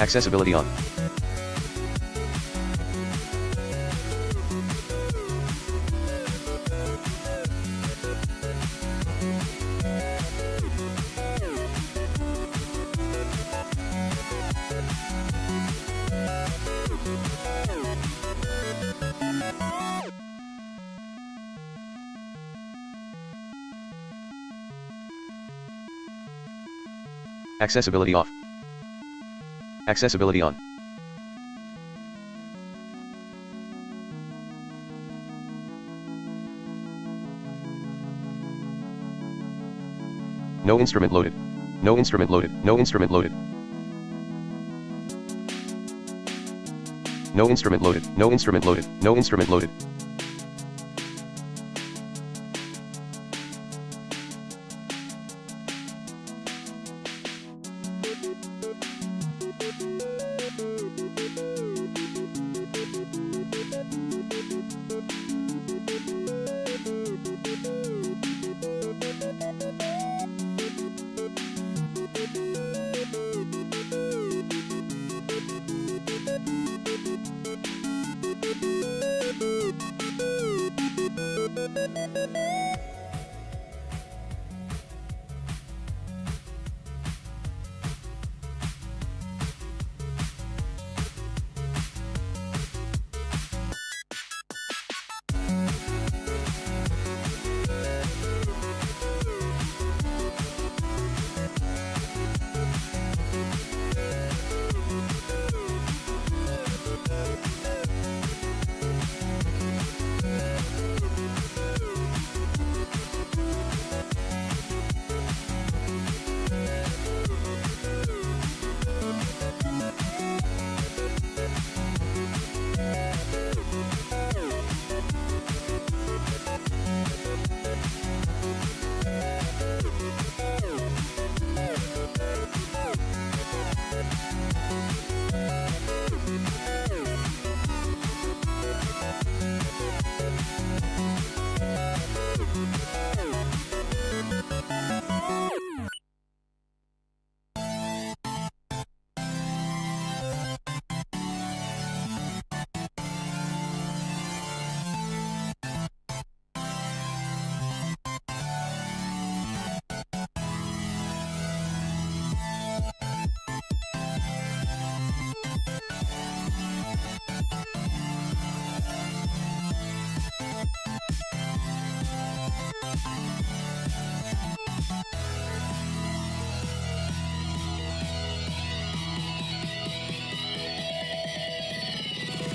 Accessibility on. Accessibility off. Accessibility on. No instrument loaded. No instrument loaded. No instrument loaded. No instrument loaded. No instrument loaded. No instrument loaded.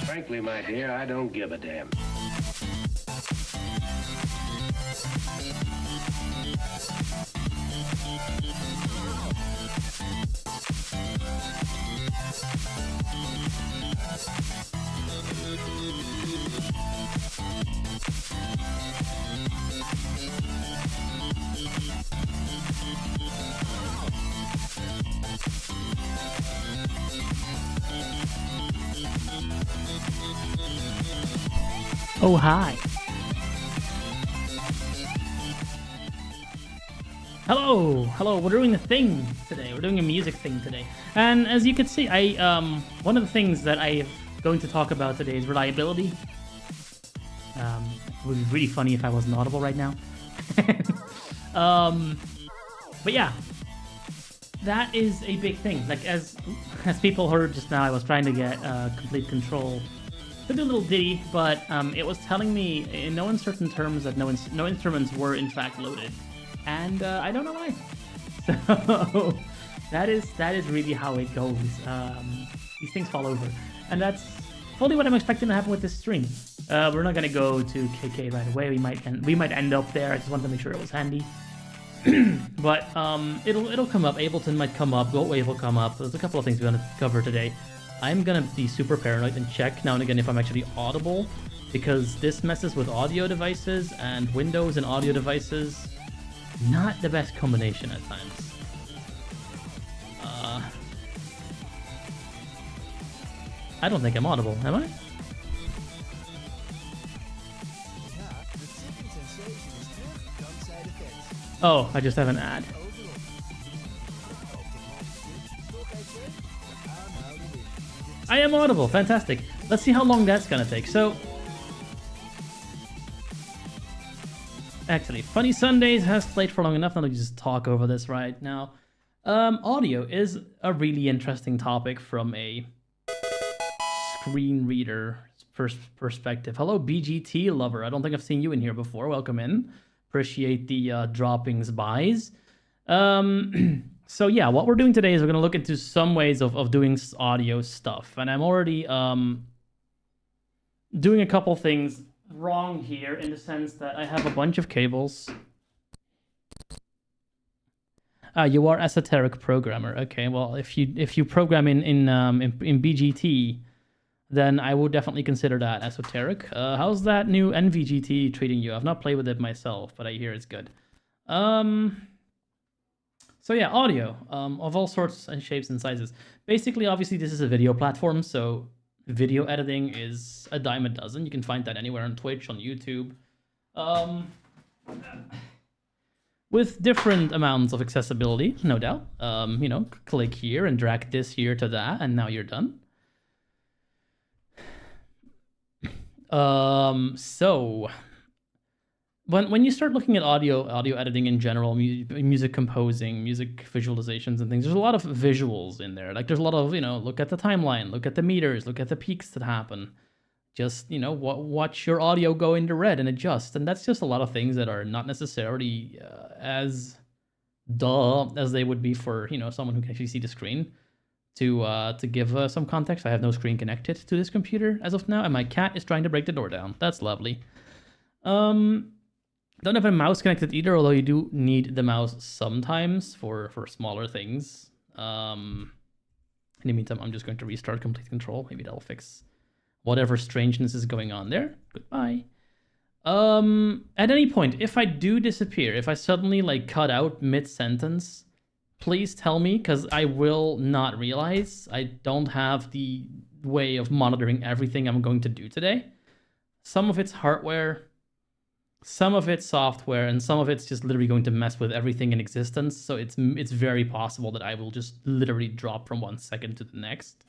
Frankly, my dear, I don't give a damn. Oh, hi. Hello, we're doing a thing today. We're doing a music thing today. And as you can see, one of the things that I'm going to talk about today is reliability. It would be really funny if I wasn't audible right now. But yeah, that is a big thing. Like as people heard just now, I was trying to get complete control to do a little ditty, but it was telling me in no uncertain terms that no instruments were in fact loaded, and I don't know why. So that is really how it goes. These things fall over, and that's fully what I'm expecting to happen with this stream. We're not gonna go to KK right away. We might end up there. I just wanted to make sure it was handy. But it'll come up. Ableton might come up. Goatwave will come up. There's a couple of things we want to cover today. I'm gonna be super paranoid and check now and again if I'm actually audible, because this messes with audio devices, and Windows and audio devices, not the best combination at times. I don't think I'm audible, am I? Oh, I just have an ad. I am audible, fantastic. Let's see how long that's gonna take. So, actually, Funny Sundays has played for long enough. Now to just talk over this right now. Audio is a really interesting topic from a screen reader perspective. Hello, BGT lover. I don't think I've seen you in here before. Welcome in. Appreciate the droppings bys. So yeah, what we're doing today is we're going to look into some ways of doing audio stuff. And I'm already doing a couple things wrong here in the sense that I have a bunch of cables. You are esoteric programmer. Okay, well, if you program in BGT, then I would definitely consider that esoteric. How's that new NVGT treating you? I've not played with it myself, but I hear it's good. So yeah, audio of all sorts and shapes and sizes. Basically, obviously, this is a video platform, so video editing is a dime a dozen. You can find that anywhere on Twitch, on YouTube. With different amounts of accessibility, no doubt. You know, click here and drag this here to that, and now you're done. So when you start looking at audio editing in general, music composing, music visualizations and things, there's a lot of visuals in there. Like there's a lot of, you know, look at the timeline, look at the meters, look at the peaks that happen. Just, you know, watch your audio go into red and adjust. And that's just a lot of things that are not necessarily as duh as they would be for, you know, someone who can actually see the screen. To give some context, I have no screen connected to this computer as of now, and my cat is trying to break the door down. That's lovely. Don't have a mouse connected either, although you do need the mouse sometimes for smaller things. In the meantime, I'm just going to restart complete control. Maybe that'll fix whatever strangeness is going on there. Goodbye. At any point, if I do disappear, if I suddenly like cut out mid-sentence, please tell me, because I will not realize. I don't have the way of monitoring everything I'm going to do today. Some of it's hardware, some of it's software, and some of it's just literally going to mess with everything in existence. So it's very possible that I will just literally drop from 1 second to the next.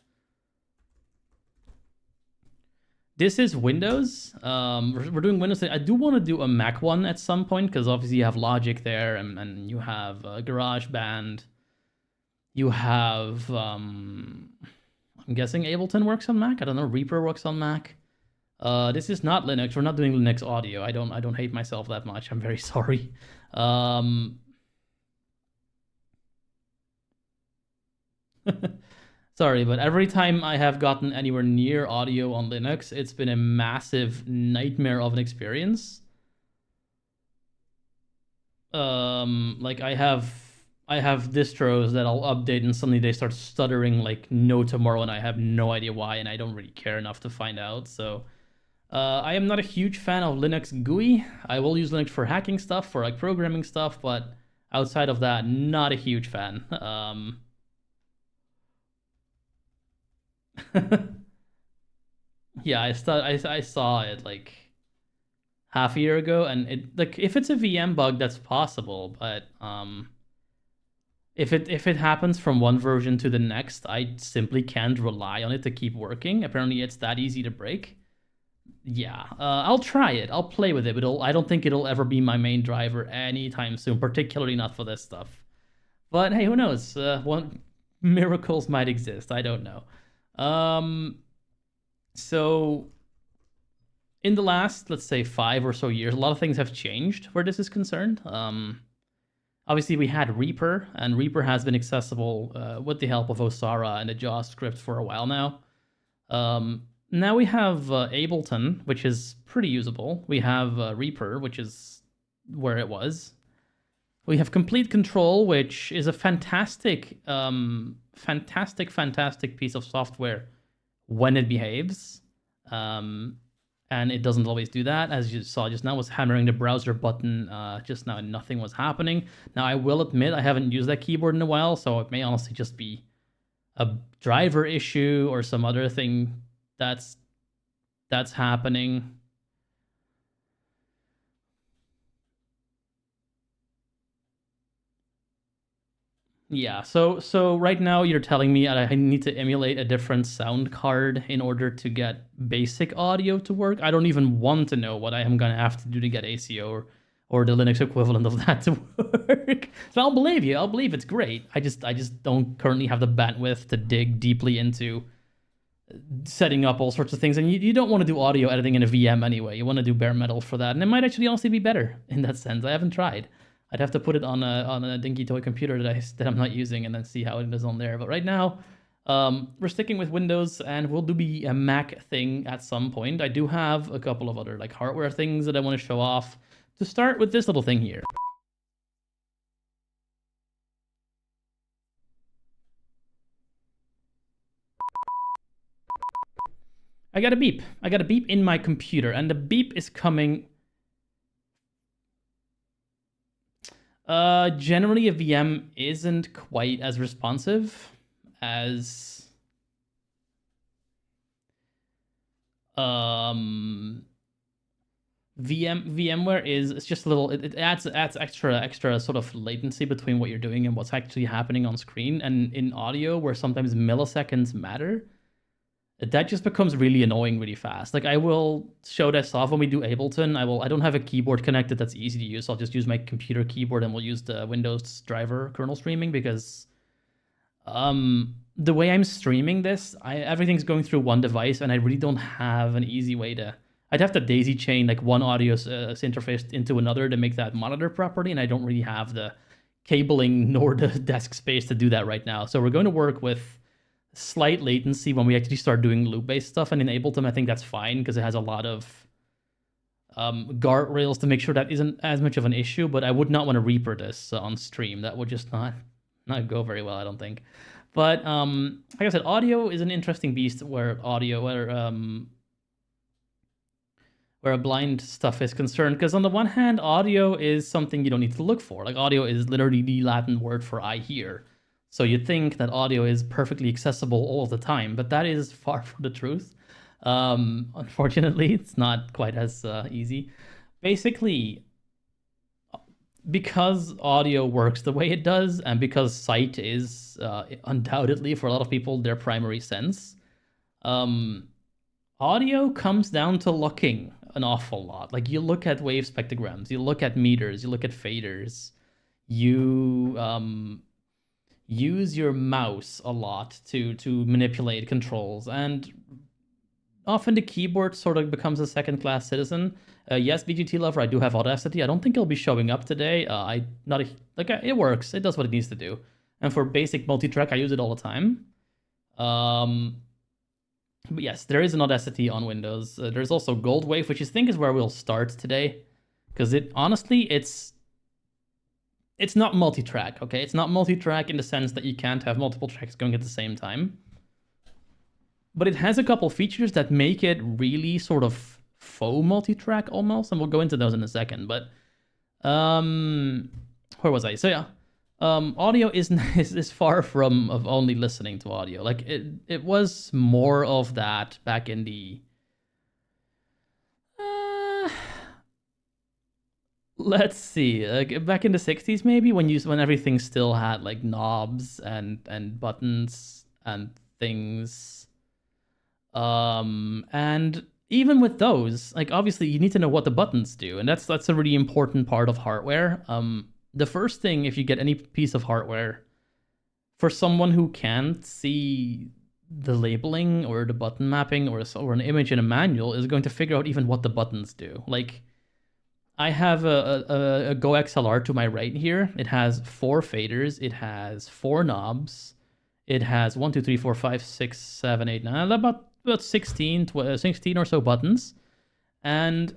This is Windows. We're doing Windows. I do want to do a Mac one at some point, because obviously you have Logic there, and you have GarageBand. You have, I'm guessing Ableton works on Mac. I don't know. Reaper works on Mac. This is not Linux. We're not doing Linux audio. I don't hate myself that much. I'm very sorry. Sorry, but every time I have gotten anywhere near audio on Linux, it's been a massive nightmare of an experience. Like I have distros that I'll update and suddenly they start stuttering like no tomorrow, and I have no idea why, and I don't really care enough to find out. So I am not a huge fan of Linux GUI. I will use Linux for hacking stuff, for like programming stuff, but outside of that, not a huge fan. Yeah, I saw it like half a year ago, and it like if it's a VM bug, that's possible, but if it happens from one version to the next, I simply can't rely on it to keep working. Apparently, it's that easy to break. Yeah, I'll try it. I'll play with it, but I don't think it'll ever be my main driver anytime soon, particularly not for this stuff. But hey, who knows? Miracles might exist. I don't know. So in the last, let's say 5 or so years, a lot of things have changed where this is concerned. Obviously we had Reaper, and Reaper has been accessible with the help of Osara and the JAWS script for a while now. Now we have Ableton, which is pretty usable. We have Reaper, which is where it was. We have Complete Control, which is a fantastic piece of software when it behaves. And it doesn't always do that. As you saw just now, I was hammering the browser button just now and nothing was happening. Now, I will admit I haven't used that keyboard in a while, so it may honestly just be a driver issue or some other thing that's happening. Yeah, so right now you're telling me I need to emulate a different sound card in order to get basic audio to work. I don't even want to know what I am gonna have to do to get ACO or the Linux equivalent of that to work. So I'll believe you. I'll believe it's great. I just don't currently have the bandwidth to dig deeply into setting up all sorts of things. And you don't want to do audio editing in a VM anyway. You want to do bare metal for that, and it might actually honestly be better in that sense. I haven't tried. I'd have to put it on a dinky toy computer that I'm not using and then see how it is on there. But right now, we're sticking with Windows, and we'll do a Mac thing at some point. I do have a couple of other like hardware things that I want to show off. To start with this little thing here. I got a beep. I got a beep in my computer, and the beep is coming. Generally a VM isn't quite as responsive as VMware is. It's just a little, it adds extra sort of latency between what you're doing and what's actually happening on screen. And in audio, where sometimes milliseconds matter, that just becomes really annoying really fast. Like, I will show this off when we do Ableton. I don't have a keyboard connected that's easy to use, so I'll just use my computer keyboard, and we'll use the Windows driver kernel streaming, because the way I'm streaming this, everything's going through one device, and I really don't have an easy way to... I'd have to daisy chain like one audio interface into another to make that monitor properly, and I don't really have the cabling nor the desk space to do that right now. So we're going to work with slight latency when we actually start doing loop-based stuff, and in Ableton I think that's fine because it has a lot of guardrails to make sure that isn't as much of an issue. But I would not want to Reaper this on stream. That would just not go very well, I don't think. But like I said, audio is an interesting beast where a blind stuff is concerned, because on the one hand, audio is something you don't need to look for. Like, audio is literally the Latin word for I hear. So you'd think that audio is perfectly accessible all of the time, but that is far from the truth. Unfortunately, it's not quite as easy. Basically, because audio works the way it does, and because sight is undoubtedly, for a lot of people, their primary sense, audio comes down to looking an awful lot. Like, you look at wave spectrograms, you look at meters, you look at faders, you use your mouse a lot to manipulate controls, and often the keyboard sort of becomes a second-class citizen. Yes, BGT lover, I do have Audacity. I don't think it'll be showing up today. It works. It does what it needs to do. And for basic multi-track, I use it all the time. But yes, there is an Audacity on Windows. There's also Goldwave, which I think is where we'll start today, because it's not multi-track, okay? It's not multi-track in the sense that you can't have multiple tracks going at the same time. But it has a couple features that make it really sort of faux multi-track almost, and we'll go into those in a second. But where was I? So yeah, audio is far from of only listening to audio. Like, it was more of that back in the let's see, like back in the 60s maybe, when everything still had like knobs and buttons and things. And even with those, like, obviously you need to know what the buttons do, and that's a really important part of hardware. The first thing, if you get any piece of hardware, for someone who can't see the labeling or the button mapping or an image in a manual, is going to figure out even what the buttons do. Like, I have a Go XLR to my right here. It has 4 faders. It has 4 knobs. It has 1, 2, 3, 4, 5, 6, 7, 8, 9, about 16 or so buttons. And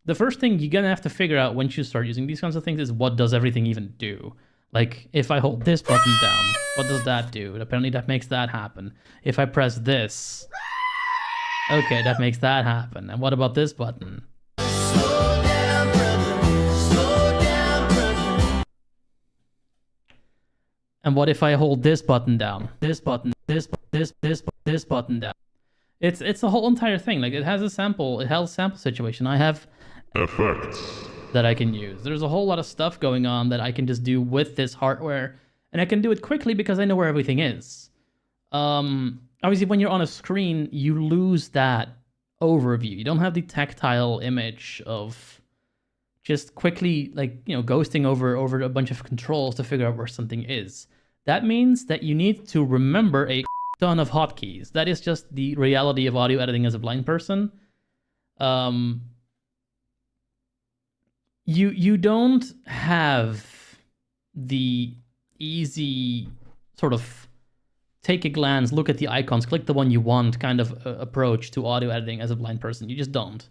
the first thing you're gonna have to figure out once you start using these kinds of things is, what does everything even do? Like, if I hold this button down, what does that do? Apparently that makes that happen. If I press this, okay, that makes that happen. And what about this button? And what if I hold this button down? This button. this button down. It's a whole entire thing. Like it has a sample situation. I have effects that I can use. There's a whole lot of stuff going on that I can just do with this hardware, and I can do it quickly because I know where everything is. Obviously, when you're on a screen, you lose that overview. You don't have the tactile image of just quickly, like, you know, ghosting over a bunch of controls to figure out where something is. That means that you need to remember a ton of hotkeys. That is just the reality of audio editing as a blind person. You don't have the easy sort of take a glance, look at the icons, click the one you want kind of approach to audio editing as a blind person. You just don't.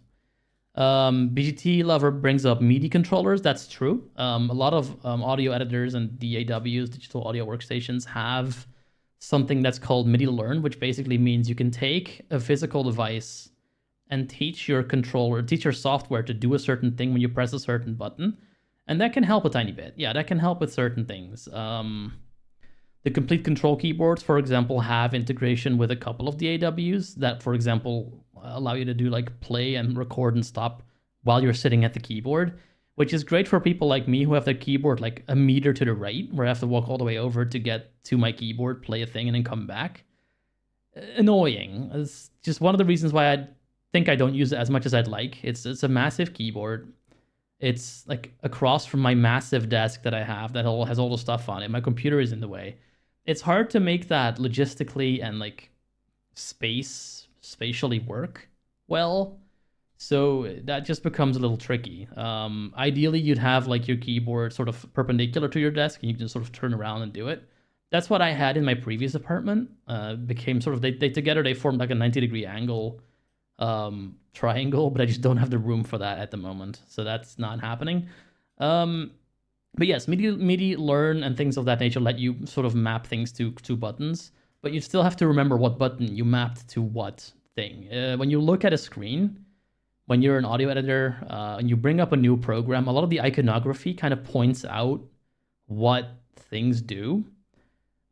BGT Lover brings up MIDI controllers. That's true. A lot of audio editors and DAWs, digital audio workstations, have something that's called MIDI Learn, which basically means you can take a physical device and teach your controller, teach your software to do a certain thing when you press a certain button. And that can help a tiny bit. Yeah, that can help with certain things. The complete control keyboards, for example, have integration with a couple of DAWs that, for example, allow you to do like play and record and stop while you're sitting at the keyboard, which is great for people like me who have the keyboard like a meter to the right, where I have to walk all the way over to get to my keyboard, play a thing, and then come back. Annoying. It's just one of the reasons why I think I don't use it as much as I'd like. It's a massive keyboard. It's like across from my massive desk that I have that has all the stuff on it. My computer is in the way. It's hard to make that logistically and like spatially work well. So that just becomes a little tricky. Ideally, you'd have like your keyboard sort of perpendicular to your desk and you can sort of turn around and do it. That's what I had in my previous apartment. Became sort of, they together, they formed like a 90-degree angle triangle, but I just don't have the room for that at the moment. So that's not happening. But yes, MIDI Learn and things of that nature let you sort of map things to buttons, but you still have to remember what button you mapped to what thing. When you look at a screen, when you're an audio editor and you bring up a new program, a lot of the iconography kind of points out what things do.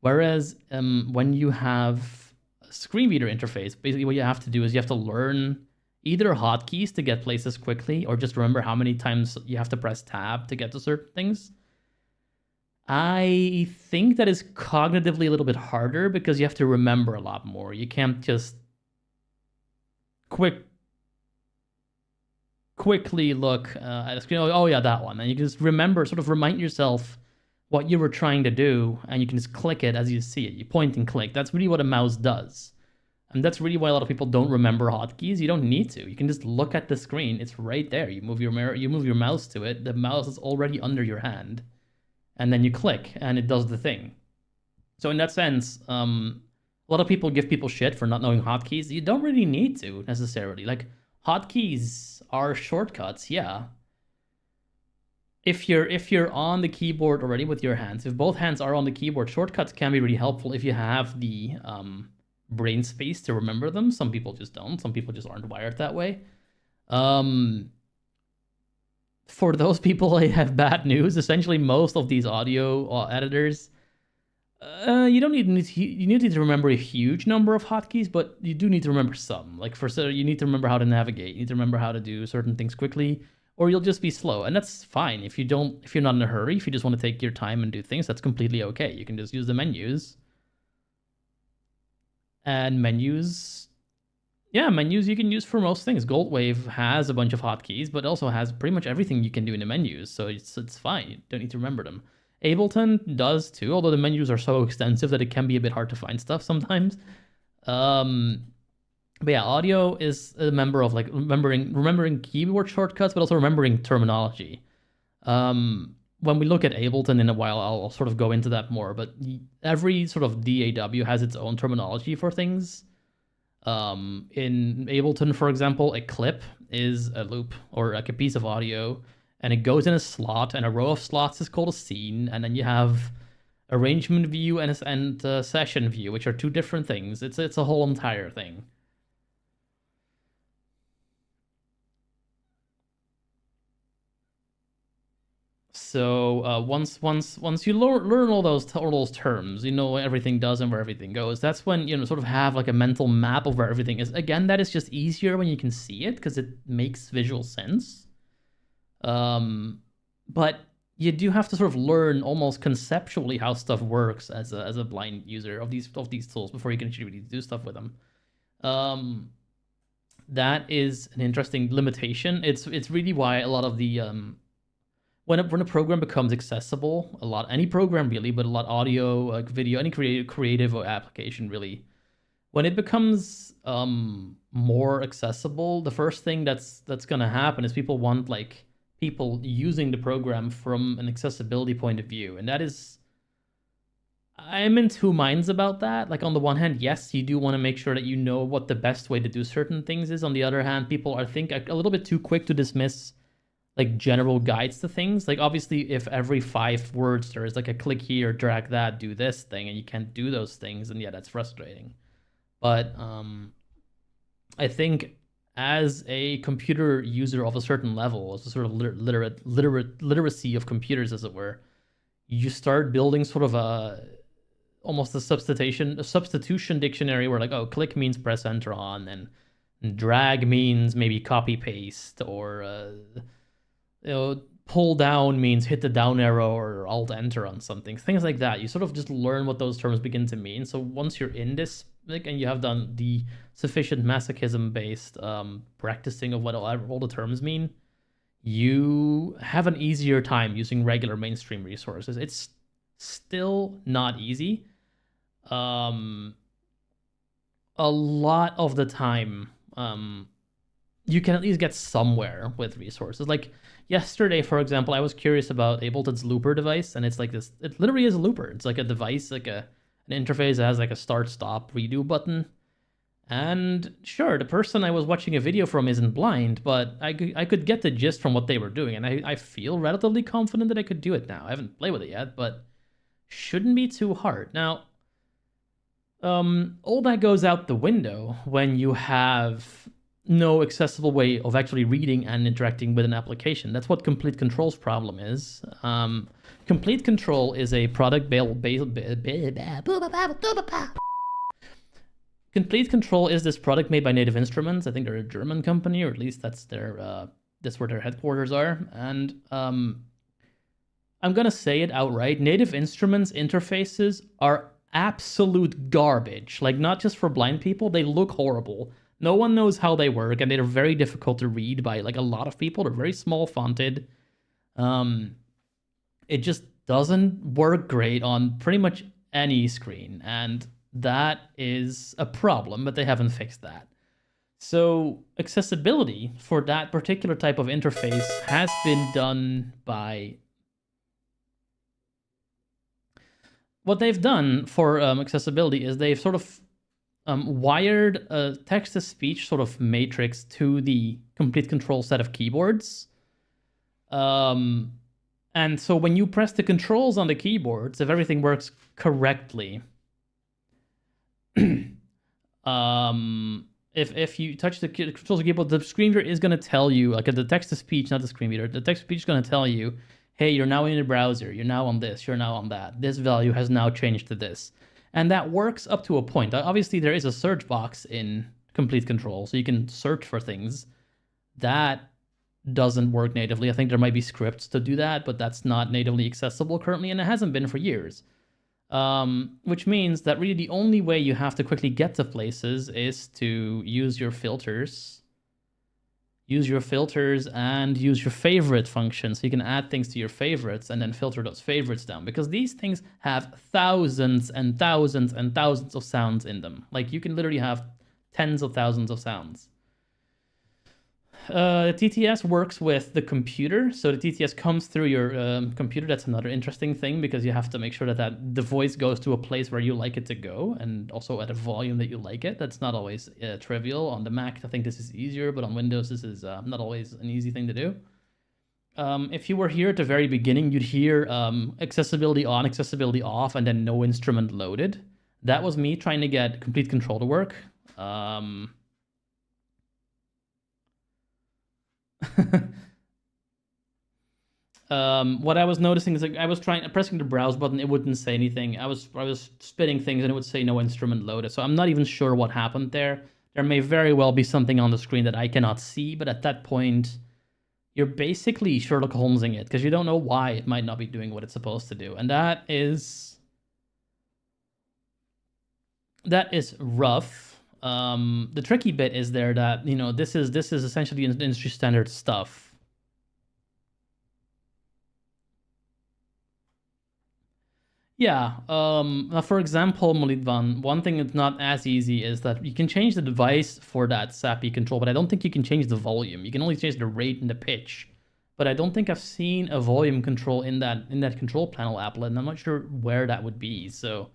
Whereas when you have a screen reader interface, basically what you have to do is you have to learn either hotkeys to get places quickly or just remember how many times you have to press tab to get to certain things. I think that is cognitively a little bit harder because you have to remember a lot more. You can't just quickly look at a screen, oh yeah, that one. And you can just remember, sort of remind yourself what you were trying to do, and you can just click it as you see it. You point and click. That's really what a mouse does. And that's really why a lot of people don't remember hotkeys. You don't need to. You can just look at the screen. It's right there. You move your mouse to it. The mouse is already under your hand. And then you click, and it does the thing. So in that sense, a lot of people give people shit for not knowing hotkeys. You don't really need to, necessarily. Like, hotkeys are shortcuts, yeah. If you're on the keyboard already with your hands, if both hands are on the keyboard, shortcuts can be really helpful if you have the brain space to remember them. Some people just don't. Some people just aren't wired that way. For those people, I have bad news. Essentially, most of these audio editors, you need to remember a huge number of hotkeys, but you do need to remember some. Like you need to remember how to navigate. You need to remember how to do certain things quickly, or you'll just be slow. And that's fine if you're not in a hurry. If you just want to take your time and do things, that's completely okay. You can just use the menus. And menus you can use for most things. Goldwave has a bunch of hotkeys, but also has pretty much everything you can do in the menus, so it's fine. You don't need to remember them. Ableton does too, although the menus are so extensive that it can be a bit hard to find stuff sometimes. But yeah, audio is a member of like remembering keyboard shortcuts, but also remembering terminology. When we look at Ableton in a while, I'll sort of go into that more, but every sort of DAW has its own terminology for things. In Ableton, for example, a clip is a loop or like a piece of audio, and it goes in a slot, and a row of slots is called a scene, and then you have arrangement view and session view, which are two different things. It's a whole entire thing. So once you learn all those terms, you know what everything does and where everything goes. That's when you know sort of have like a mental map of where everything is. Again, that is just easier when you can see it because it makes visual sense. But you do have to sort of learn almost conceptually how stuff works as a blind user of these tools before you can actually really do stuff with them. That is an interesting limitation. It's really why a lot of the when a program becomes accessible, any program really, but a lot audio, like video, any creative application really, when it becomes more accessible, the first thing that's gonna happen is people want like people using the program from an accessibility point of view, and that is, I'm in two minds about that. Like on the one hand, yes, you do want to make sure that you know what the best way to do certain things is. On the other hand, people are a little bit too quick to dismiss like general guides to things. Like obviously if every 5 words there is like a click here, drag that, do this thing, and you can't do those things, and yeah, that's frustrating. But I think as a computer user of a certain level, as a sort of literacy of computers, as it were, you start building sort of almost a substitution dictionary where like, oh, click means press enter on, and drag means maybe copy paste, or pull down means hit the down arrow or alt enter on something, things like that. You sort of just learn what those terms begin to mean. So once you're in this, like, and you have done the sufficient masochism based practicing of what all the terms mean, you have an easier time using regular mainstream resources. It's still not easy. A lot of the time, you can at least get somewhere with resources. Like yesterday, for example, I was curious about Ableton's looper device, and it's like this. It literally is a looper. It's like a device, like an interface that has like a start, stop, redo button. And sure, the person I was watching a video from isn't blind, but I could get the gist from what they were doing, and I feel relatively confident that I could do it now. I haven't played with it yet, but shouldn't be too hard. Now, all that goes out the window when you have no accessible way of actually reading and interacting with an application. That's what Complete Control's problem is. Complete Control is a product Complete Control is this product made by Native Instruments. I think they're a German company, or at least that's where their headquarters are. And I'm gonna say it outright. Native Instruments interfaces are absolute garbage. Like, not just for blind people, they look horrible. No one knows how they work, and they're very difficult to read by like a lot of people. They're very small fonted. It just doesn't work great on pretty much any screen, and that is a problem, but they haven't fixed that. So accessibility for that particular type of interface has been done by... What they've done for accessibility is they've sort of wired a text-to-speech sort of matrix to the Complete Control set of keyboards. And so when you press the controls on the keyboards, if everything works correctly, if you touch the controls of the keyboard, the screen reader is going to tell you, like the text-to-speech, not the screen reader, the text-to-speech is going to tell you, hey, you're now in the browser, you're now on this, you're now on that, this value has now changed to this. And that works up to a point. Obviously, there is a search box in Complete Control, so you can search for things. That doesn't work natively. I think there might be scripts to do that, but that's not natively accessible currently, and it hasn't been for years. Which means that really the only way you have to quickly get to places is to use your filters. Use your filters and use your favorite function, so you can add things to your favorites and then filter those favorites down, because these things have thousands and thousands and thousands of sounds in them. Like, you can literally have tens of thousands of sounds. The TTS works with the computer, so the TTS comes through your computer. That's another interesting thing, because you have to make sure that the voice goes to a place where you like it to go, and also at a volume that you like it. That's not always trivial. On the Mac, I think this is easier, but on Windows, this is not always an easy thing to do. If you were here at the very beginning, you'd hear accessibility on, accessibility off, and then no instrument loaded. That was me trying to get Complete Control to work. what I was noticing is like I was pressing the browse button, it wouldn't say anything. I was spitting things and it would say no instrument loaded. So I'm not even sure what happened there. There may very well be something on the screen that I cannot see, but at that point, you're basically Sherlock Holmesing it because you don't know why it might not be doing what it's supposed to do, and that is rough. The tricky bit is there that this is essentially industry standard stuff. Yeah. For example, Molitvan, one thing that's not as easy is that you can change the device for that SAPI control, but I don't think you can change the volume. You can only change the rate and the pitch. But I don't think I've seen a volume control in that control panel applet, and I'm not sure where that would be. So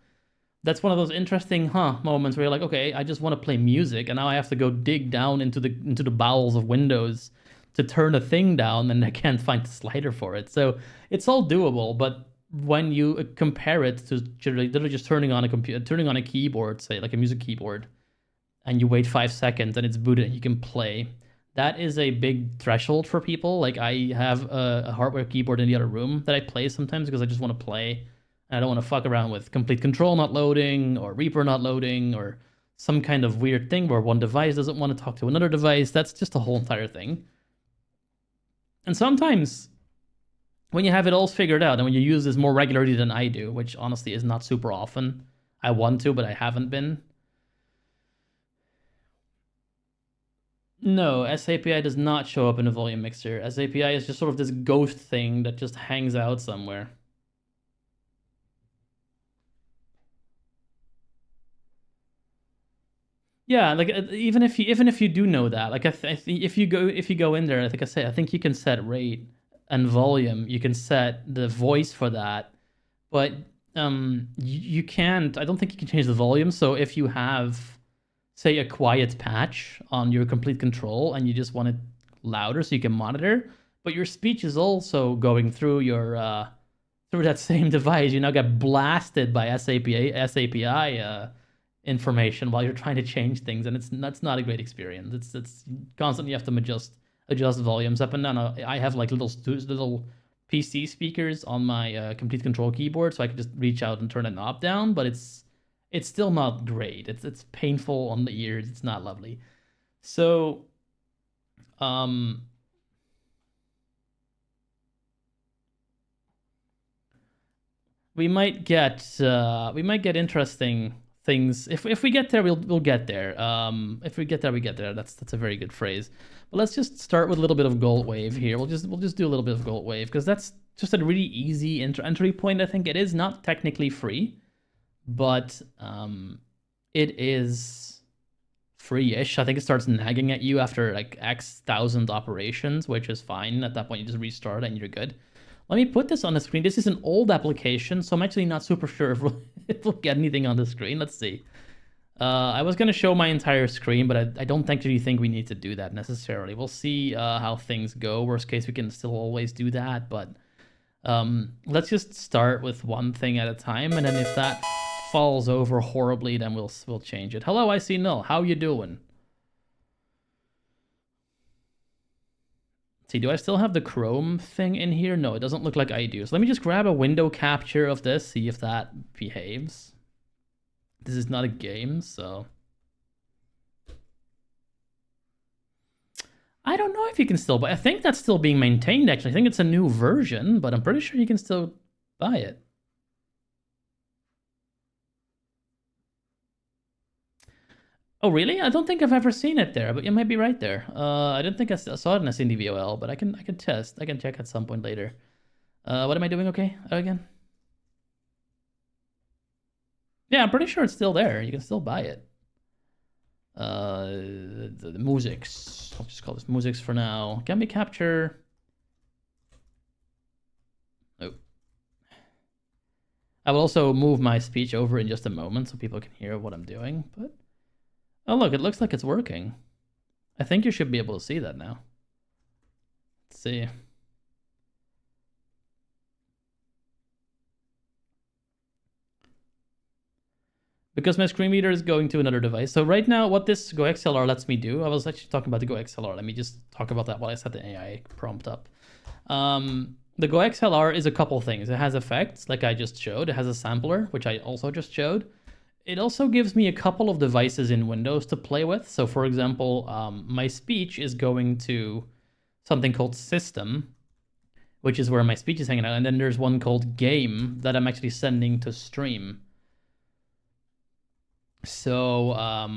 that's one of those interesting moments where you're like, okay, I just want to play music, and now I have to go dig down into the bowels of Windows to turn a thing down, and I can't find the slider for it. So it's all doable, but when you compare it to literally just turning on a keyboard, say like a music keyboard, and you wait 5 seconds and it's booted and you can play, that is a big threshold for people. Like I have a hardware keyboard in the other room that I play sometimes because I just want to play. And I don't want to fuck around with complete control not loading or Reaper not loading or some kind of weird thing where one device doesn't want to talk to another device. That's just a whole entire thing. And sometimes when you have it all figured out and when you use this more regularly than I do, which honestly is not super often, I want to, but I haven't been. No, SAPI does not show up in a volume mixer. SAPI is just sort of this ghost thing that just hangs out somewhere. Yeah, like even if you do know that, like if you go in there, like I say, I think you can set rate and volume. You can set the voice for that, but you can't. I don't think you can change the volume. So if you have, say, a quiet patch on your complete control and you just want it louder so you can monitor, but your speech is also going through your through that same device, you now get blasted by SAPI information while you're trying to change things, and that's not a great experience. It's constantly you have to adjust volumes up and down. I have like little PC speakers on my complete control keyboard, so I can just reach out and turn a knob down, but it's still not great. It's painful on the ears. It's not lovely. So we might get interesting things. If we get there, we'll get there. If we get there, we get there. That's a very good phrase. But let's just start with a little bit of Gold Wave here. We'll just do a little bit of Gold Wave because that's just a really easy entry point. I think it is not technically free, but it is free-ish. I think it starts nagging at you after like X thousand operations, which is fine. At that point, you just restart and you're good. Let me put this on the screen. This is an old application, so I'm actually not super sure if we'll get anything on the screen. Let's see. I was going to show my entire screen, but I don't actually think we need to do that necessarily. We'll see how things go. Worst case, we can still always do that, but let's just start with one thing at a time, and then if that falls over horribly, then we'll change it. Hello, I see Null. How you doing? See, do I still have the Chrome thing in here? No, it doesn't look like I do. So let me just grab a window capture of this, see if that behaves. This is not a game, so... I don't know if you can still buy. I think that's still being maintained, actually. I think it's a new version, but I'm pretty sure you can still buy it. Oh, really? I don't think I've ever seen it there, but you might be right there. I didn't think I saw it in a CDVOL, but I can test. I can check at some point later. What am I doing okay again? Yeah, I'm pretty sure it's still there. You can still buy it. The musics. I'll just call this musics for now. Can we capture? Oh. I will also move my speech over in just a moment so people can hear what I'm doing, but... Oh, look, it looks like it's working. I think you should be able to see that now. Let's see. Because my screen reader is going to another device. So right now, what this GoXLR lets me do, I was actually talking about the GoXLR. Let me just talk about that while I set the AI prompt up. The Go XLR is a couple things. It has effects, like I just showed. It has a sampler, which I also just showed. It also gives me a couple of devices in Windows to play with. So for example, my speech is going to something called System, which is where my speech is hanging out. And then there's one called Game that I'm actually sending to stream. So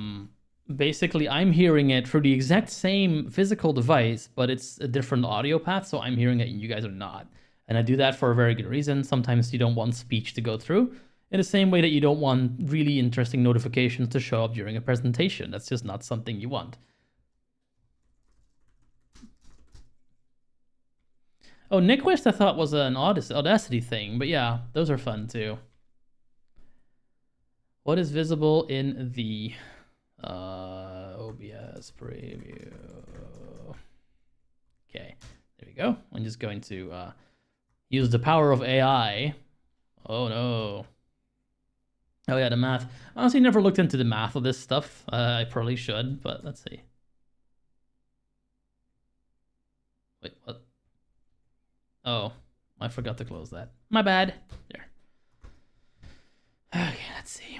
basically, I'm hearing it through the exact same physical device, but it's a different audio path. So I'm hearing it and you guys are not. And I do that for a very good reason. Sometimes you don't want speech to go through in the same way that you don't want really interesting notifications to show up during a presentation. That's just not something you want. Oh, Nyquist I thought was an Audacity thing, but yeah, those are fun too. What is visible in the OBS preview? Okay, there we go. I'm just going to use the power of AI. Oh no. Oh yeah, the math. Honestly, never looked into the math of this stuff. I probably should, but let's see. Wait, what? Oh, I forgot to close that. My bad. There. Okay, let's see.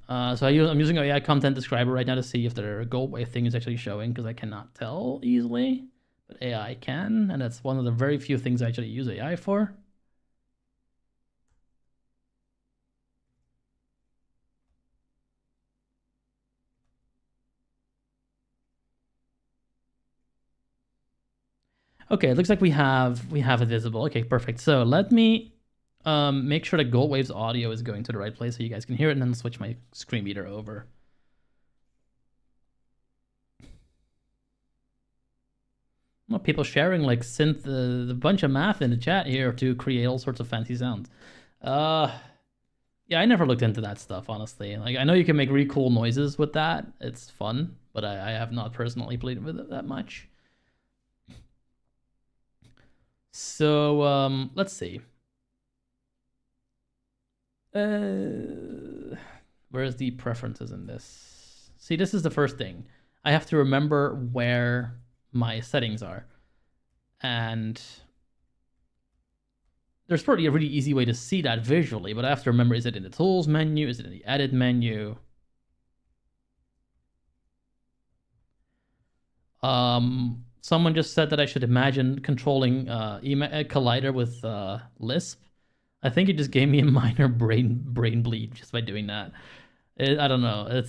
So I'm using AI content describer right now to see if the gold wave thing is actually showing, because I cannot tell easily, but AI can, and that's one of the very few things I actually use AI for. Okay, it looks like we have it visible. Okay, perfect. So let me make sure that Goldwave's audio is going to the right place so you guys can hear it, and then switch my screen reader over. Well, people sharing like synth, the bunch of math in the chat here to create all sorts of fancy sounds. Yeah, I never looked into that stuff, honestly. Like, I know you can make really cool noises with that. It's fun, but I have not personally played with it that much. So let's see. Where's the preferences in this? See, this is the first thing. I have to remember where my settings are. And there's probably a really easy way to see that visually, but I have to remember, is it in the tools menu? Is it in the edit menu? Someone just said that I should imagine controlling a Collider with Lisp. I think it just gave me a minor brain bleed just by doing that. I don't know.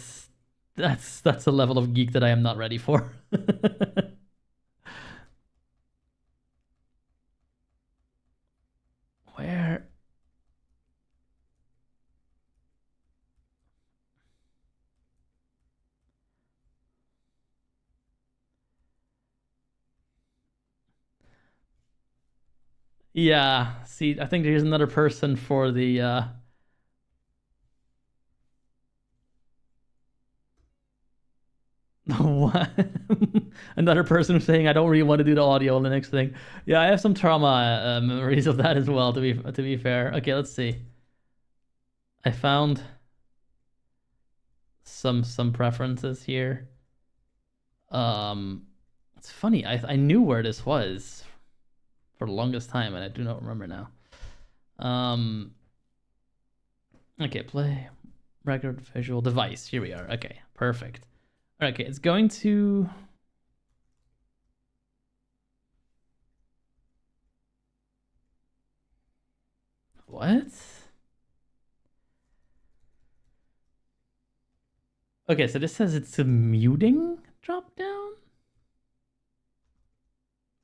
That's a level of geek that I am not ready for. Where? Yeah, see, I think there's another person for the what? Another person saying I don't really want to do the audio on the next thing. Yeah, I have some trauma memories of that as well, to be fair. Okay, let's see. I found some preferences here. It's funny. I knew where this was for the longest time, and I do not remember now. Okay, play record visual device. Here we are. Okay, perfect. Okay, it's going to. What? Okay, so this says it's a muting drop down.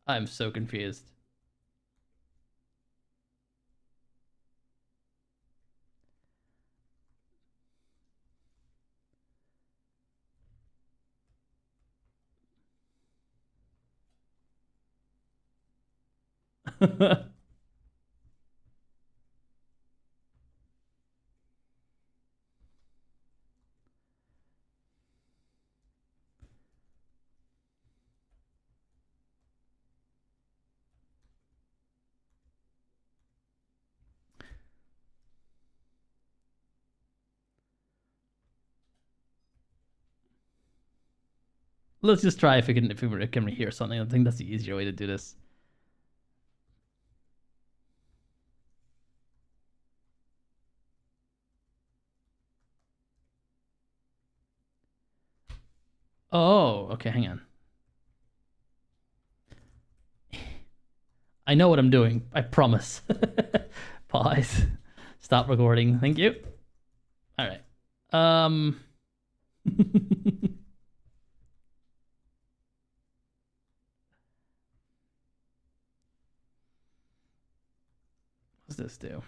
I'm so confused. Let's just try if we can hear something. I think that's the easier way to do this. Oh, okay, hang on. I know what I'm doing. I promise. Pause. Stop recording. Thank you. All right. What's this do?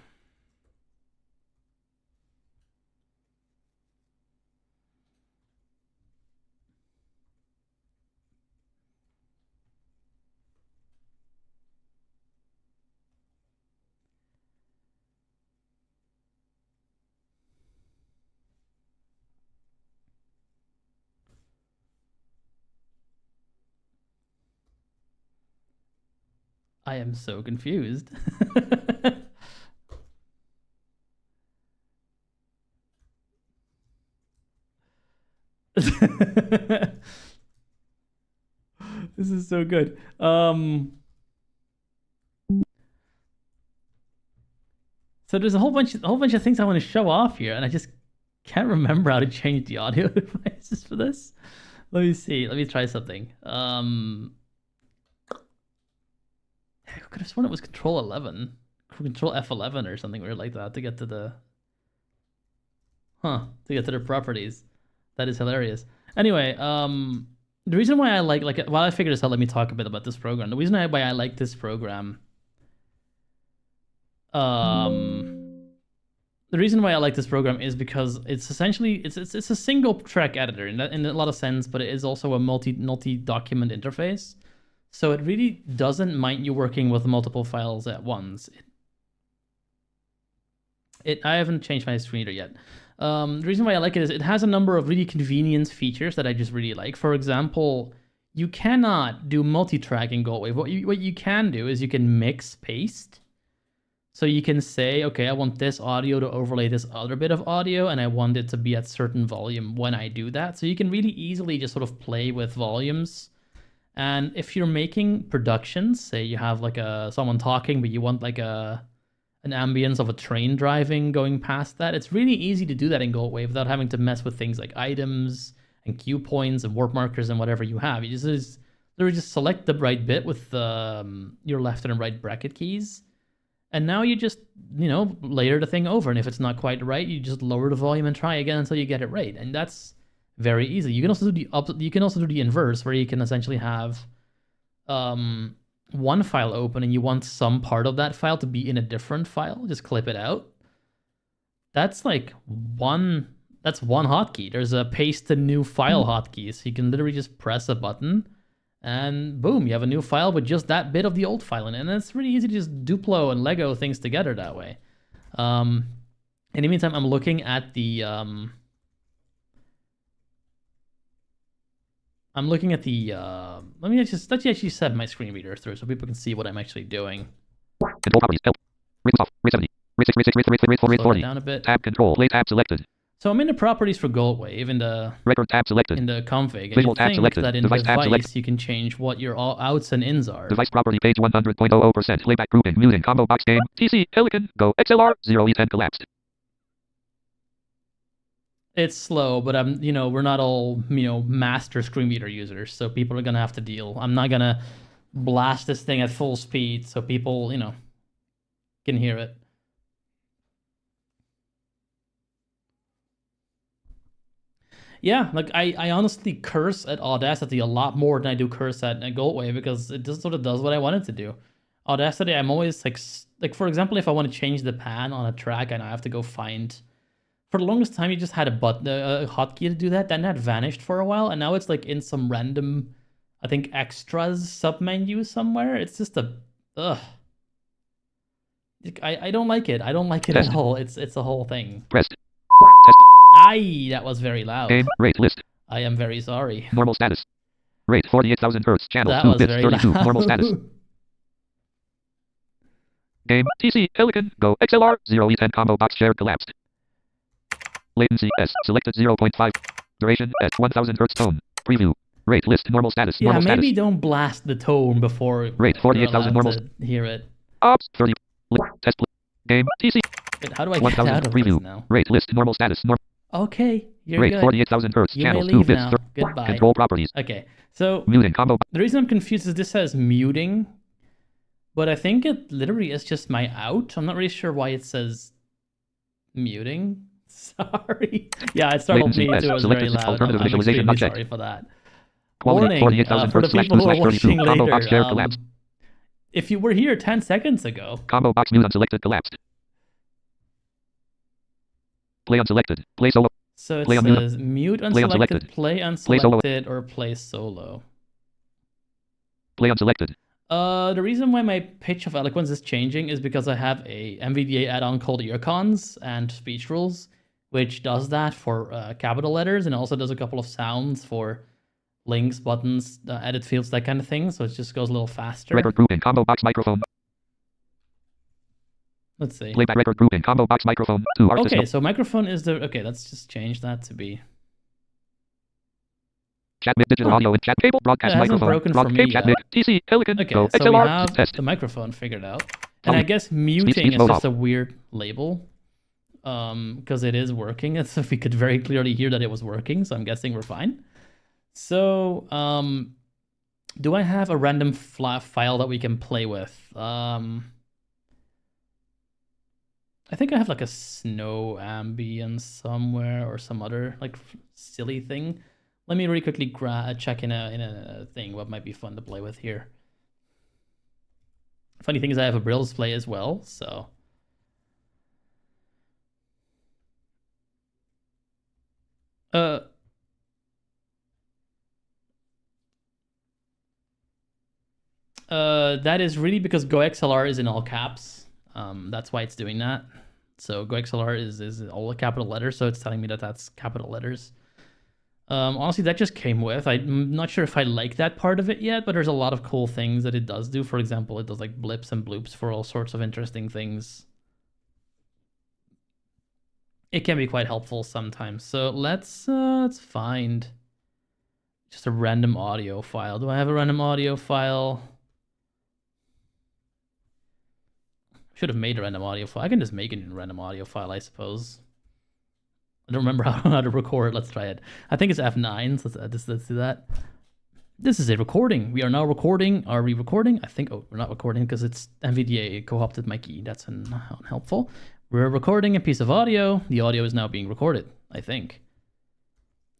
I am so confused. This is so good. So there's a whole bunch of things I want to show off here, and I just can't remember how to change the audio devices for this. Let me see. Let me try something. I could have sworn it was Control 11, Control F11 or something weird like that to get to the properties. That is hilarious. Anyway, the reason why I like while I figure this out, let me talk a bit about this program. The reason why I like this program, the reason why I like this program is because it's essentially it's a single track editor in a lot of sense, but it is also a multi document interface. So it really doesn't mind you working with multiple files at once. I haven't changed my screen reader yet. The reason why I like it is it has a number of really convenience features that I just really like. For example, you cannot do multi-track in Goldwave. What you can do is you can mix paste. So you can say, okay, I want this audio to overlay this other bit of audio, and I want it to be at certain volume when I do that. So you can really easily just sort of play with volumes. And if you're making productions, say you have like someone talking, but you want like an ambience of a train driving going past that, it's really easy to do that in Goldwave without having to mess with things like items and cue points and warp markers and whatever you have. You just literally just select the right bit with your left and right bracket keys. And now you just, layer the thing over. And if it's not quite right, you just lower the volume and try again until you get it right. And that's very easy. You can also do the inverse, where you can essentially have one file open and you want some part of that file to be in a different file. Just clip it out. That's like one hotkey. There's a paste to new file hotkey. So you can literally just press a button and boom, you have a new file with just that bit of the old file in it. And it's really easy to just Duplo and Lego things together that way. In the meantime, I'm looking at the let me actually set my screen reader through so people can see what I'm actually doing. Control properties, help. Rate off, rate 70, rate 6, rate 6, rate 4, rate 40. Down a bit. Tab control, late tab selected. So I'm in the properties for Goldwave in the record tab selected. In the config. And Visual you tab think selected. that in Device tab device selected. you can change what your outs and ins are. Device property page 100.00%. Playback grouping, muting, combo box game, TC, Helicon, Go, XLR, 0E10 collapsed. It's slow, but we're not all, master screen reader users, so people are gonna have to deal. I'm not gonna blast this thing at full speed so people, can hear it. Yeah, like I honestly curse at Audacity a lot more than I do curse at Goldwave because it just sort of does what I want it to do. Audacity, I'm always like for example, if I want to change the pan on a track and I have to go find. For the longest time, you just had a hotkey to do that. Then that vanished for a while, and now it's like in some random, I think, extras submenu somewhere. It's just ugh. I don't like it. I don't like it at all. It's a whole thing. Pressed. Test. Aye, that was very loud. Game, rate, list. I am very sorry. Normal status. Rate 48,000 Hz. Channel That 2 was bits very 32. loud. Normal status. Game, TC, Helicon, Go, XLR, 0E10 combo box shared collapsed. Latency S selected 0.5. Duration S 1000 Hz tone. Preview. Rate list normal status. Yeah, Normal maybe status. don't blast the tone before Rate 48,000 normal. to hear it. Ops 30. Test. Game TC. Wait, how do I get 1000 out of preview. this now? Rate list normal status. Okay, you're Rate good. 48,000 Hz. You Channel may 2 leave bits. now. Goodbye. Control properties. Okay, so Muting combo. the reason I'm confused is this says muting, but I think it literally is just my out. I'm not really sure why it says muting. Sorry. Yeah, it startled Latency me S. too. It was Selected very loud. alternative I'm visualization extremely not checked. sorry for that. Quality Warning 48,000 for the hertz people who are 2/32. watching Combo box share later. collapsed. If you were here 10 seconds ago, Combo box mute unselected collapsed. Play unselected. Play solo. so it Play on mute. says mute Play unselected, unselected. play Play solo. unselected, or play solo. Play unselected. The reason why my pitch of eloquence is changing is because I have a MVDA add-on called Earcons and Speech Rules, which does that for capital letters and also does a couple of sounds for links, buttons, edit fields, that kind of thing. So it just goes a little faster. Record grouping combo box microphone. Let's see. Playback record grouping combo box microphone. 2 artist. Okay, so microphone is the... Okay, let's just change that to be... Chat mic digital audio and chat cable broadcast It hasn't microphone. broken for me chat yet. mic TC Elegant Okay, Go so XLR we have test. the microphone figured out. And I guess muting speech is mode just off. a weird label. Because it is working. It's, we could very clearly hear that it was working, so I'm guessing we're fine. So, do I have a random file that we can play with? I think I have like a snow ambience somewhere or some other like silly thing. Let me really quickly check in a thing what might be fun to play with here. Funny thing is I have a Braille display as well, so... that is really because GoXLR is in all caps. That's why it's doing that. So GoXLR is all capital letters, so it's telling me that that's capital letters. Honestly, that just came with. I'm not sure if I like that part of it yet, but there's a lot of cool things that it does do. For example, it does like blips and bloops for all sorts of interesting things. It can be quite helpful sometimes. So let's find just a random audio file. Do I have a random audio file? Should have made a random audio file. I can just make it in a random audio file, I suppose. I don't remember how to record. Let's try it. I think it's F9. So let's do that. This is a recording. We are now recording. Are we recording? I think, oh, we're not recording because it's NVDA co-opted my key. That's unhelpful. We're recording a piece of audio. The audio is now being recorded, I think.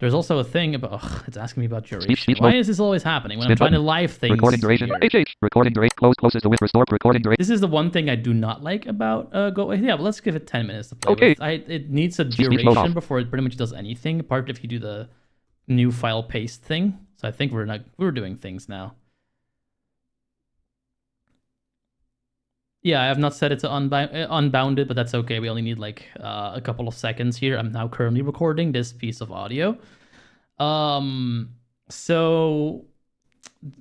There's also a thing about, it's asking me about duration. Why is this always happening when I'm trying to live things? Recording duration. Recording duration. Closest to restore. Recording duration. This is the one thing I do not like about Go. Yeah, but let's give it 10 minutes to play with. It needs a duration before it pretty much does anything, apart if you do the new file paste thing. So I think we're doing things now. Yeah, I have not set it to unbounded, but that's okay. We only need like a couple of seconds here. I'm now currently recording this piece of audio. So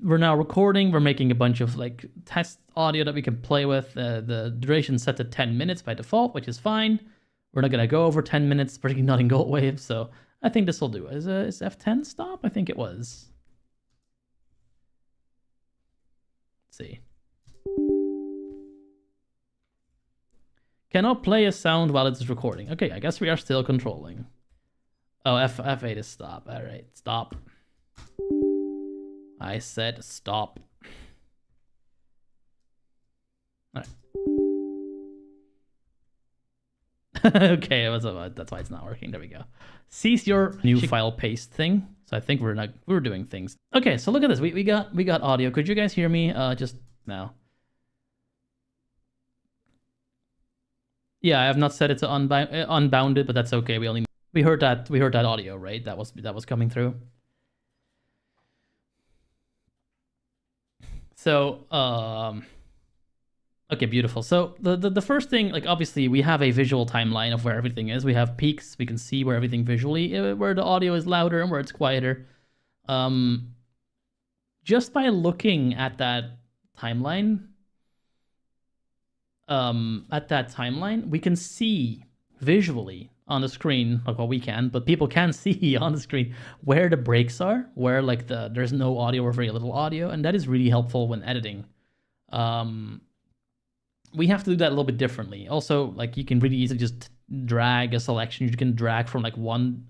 we're now recording. We're making a bunch of like test audio that we can play with. The duration set to 10 minutes by default, which is fine. We're not gonna go over 10 minutes, particularly not in Gold Wave. So I think this will do. Is F10 stop? I think it was. Let's see. Cannot play a sound while it's recording. Okay, I guess we are still controlling. Oh, F8 is stop. All right, stop. I said stop. All right. Okay, that's why it's not working. There we go. Cease your new file paste thing. So I think we're doing things. Okay, so look at this. We got audio. Could you guys hear me just now? Yeah, I have not set it to unbounded, but that's okay. We heard that audio, right? That was coming through. So, okay, beautiful. So the first thing, like obviously we have a visual timeline of where everything is. We have peaks. We can see where everything visually, where the audio is louder and where it's quieter. Just by looking at that timeline, we can see visually on the screen, like well, we can, but people can see on the screen where the breaks are, where like there's no audio or very little audio, and that is really helpful when editing. We have to do that a little bit differently. Also, like you can really easily just drag a selection. You can drag from like one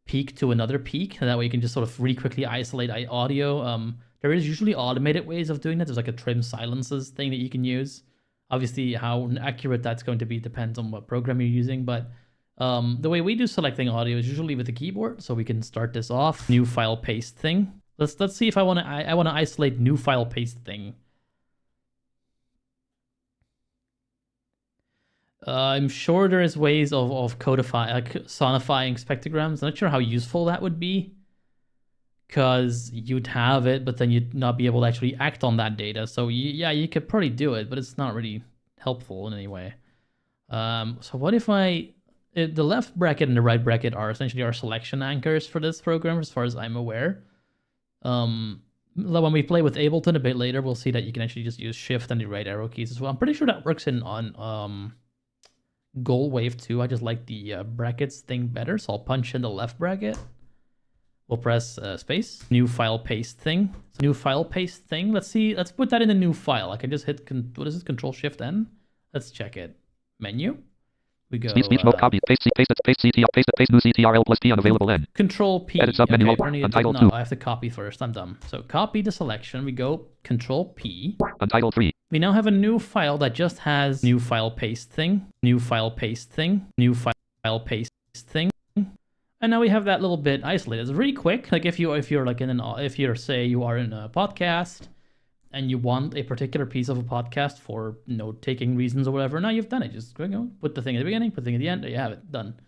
peak to another peak, and that way you can just sort of really quickly isolate audio. There is usually automated ways of doing that. There's like a trim silences thing that you can use. Obviously, how accurate that's going to be depends on what program you're using, but the way we do selecting audio is usually with the keyboard. So we can start this off, new file paste thing. Let's see if I want to isolate new file paste thing. I'm sure there is ways of sonifying spectrograms. I'm not sure how useful that would be, because you'd have it, but then you'd not be able to actually act on that data. So yeah, you could probably do it, but it's not really helpful in any way. So what if the left bracket and the right bracket are essentially our selection anchors for this program, as far as I'm aware. When we play with Ableton a bit later, we'll see that you can actually just use Shift and the right arrow keys as well. I'm pretty sure that works on Gold Wave too. I just like the brackets thing better, so I'll punch in the left bracket. We'll press space. New file paste thing. New file paste thing. Let's see. Let's put that in a new file. I can just hit what is it? Control Shift N. Let's check it. Menu. We go. Speech mode copy. Paste CTR. Paste new CTRL plus P unavailable N. Control P. Edit submenu. Okay, Untitled no, 2. I have to copy first. I'm dumb. So copy the selection. We go Control P. Untitled 3. We now have a new file that just has new file paste thing. New file paste thing. New file paste thing. And now we have that little bit isolated. It's really quick. Like if you're like if you're say you are in a podcast and you want a particular piece of a podcast for note-taking reasons or whatever, now you've done it. Just put the thing at the beginning, put the thing at the end. There you have it, done.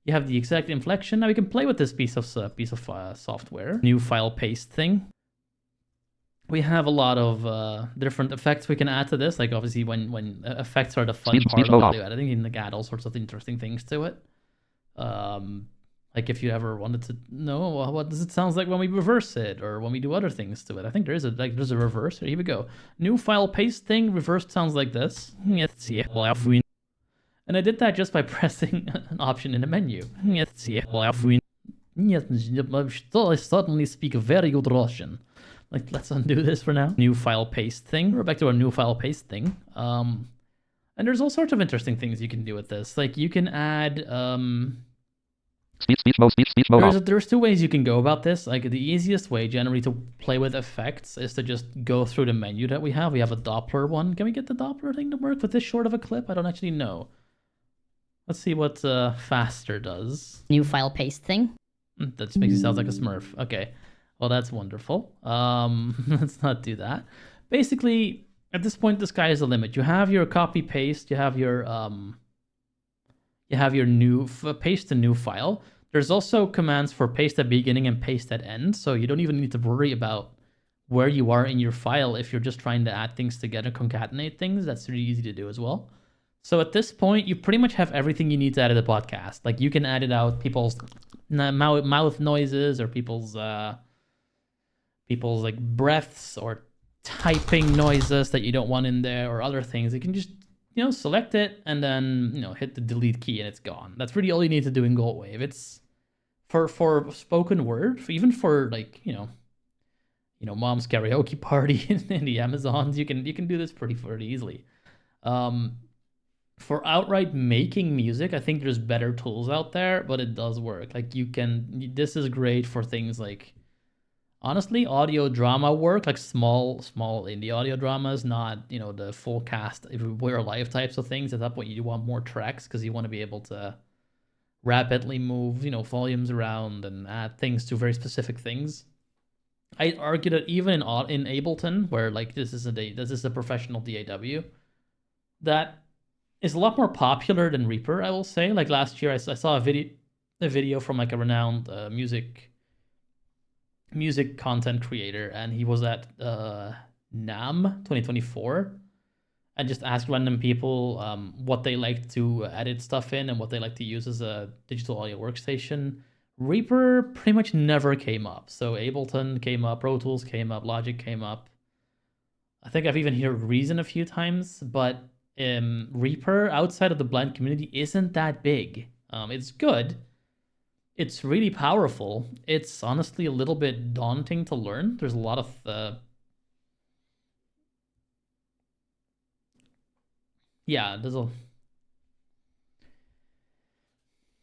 You have the exact inflection. Now we can play with this piece of software. New file paste thing. We have a lot of different effects we can add to this. Like obviously when effects are the fun part of audio editing, you can add all sorts of interesting things to it. Like if you ever wanted to know what does it sound like when we reverse it or when we do other things to it. I think there's a reverse. Here we go. New file paste thing. Reversed sounds like this. And I did that just by pressing an option in the menu. I suddenly speak very good Russian. Like, let's undo this for now. New file paste thing. We're back to our new file paste thing. And there's all sorts of interesting things you can do with this. Like you can add Speech mode. There's two ways you can go about this. Like the easiest way generally to play with effects is to just go through the menu that we have. We have a Doppler one. Can we get the Doppler thing to work with this short of a clip? I don't actually know. Let's see what faster does. New file paste thing. That just makes it sound like a Smurf. Okay. Well, that's wonderful. Let's not do that. Basically, at this point, the sky is the limit. You have your copy paste. You have your new paste to new file. There's also commands for paste at beginning and paste at end, so you don't even need to worry about where you are in your file if you're just trying to add things together, concatenate things. That's really easy to do as well. So at this point, you pretty much have everything you need to edit a podcast. Like you can edit out people's mouth noises or people's like breaths or typing noises that you don't want in there or other things. You can just select it and then, hit the delete key and it's gone. That's really all you need to do in Goldwave. It's for spoken word, even for like, mom's karaoke party in the Amazons, you can do this pretty easily. For outright making music, I think there's better tools out there, but it does work. Like this is great for things like, honestly, audio drama work, like small indie audio dramas, not, the full cast, if we're alive types of things. At that point, you want more tracks because you want to be able to rapidly move, volumes around and add things to very specific things. I'd argue that even in Ableton, where like this is a professional DAW, that is a lot more popular than Reaper, I will say. Like last year, I saw a video from like a renowned music content creator, and he was at NAMM 2024 and just asked random people what they like to edit stuff in and what they like to use as a digital audio workstation. Reaper pretty much never came up. So Ableton came up, Pro Tools came up, Logic came up. I think I've even heard Reason a few times, but Reaper outside of the blind community isn't that big. It's good. It's really powerful. It's honestly a little bit daunting to learn. There's a lot of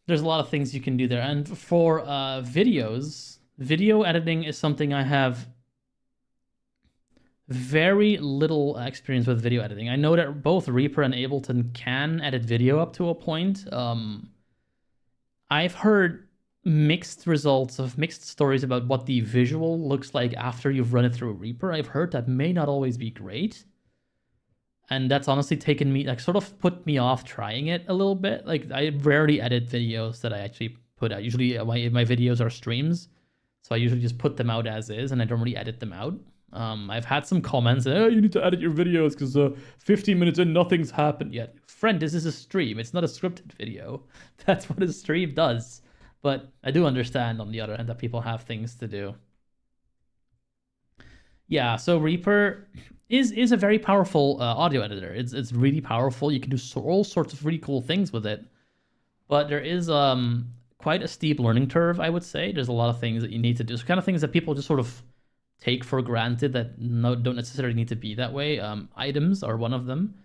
there's a lot of things you can do there. And for videos, video editing is something I have very little experience with video editing. I know that both Reaper and Ableton can edit video up to a point. I've heard mixed results of mixed stories about what the visual looks like after you've run it through Reaper. I've heard that may not always be great. And that's honestly taken me, like, sort of put me off trying it a little bit. Like, I rarely edit videos that I actually put out. Usually my videos are streams, so I usually just put them out as is, and I don't really edit them out. I've had some comments, oh, you need to edit your videos because 15 minutes in, nothing's happened yet. Friend, this is a stream. It's not a scripted video. That's what a stream does. But I do understand, on the other hand, that people have things to do. Yeah, so Reaper is a very powerful audio editor. It's really powerful. You can do all sorts of really cool things with it. But there is quite a steep learning curve, I would say. There's a lot of things that you need to do. So kind of things that people just sort of take for granted that don't necessarily need to be that way. Items are one of them.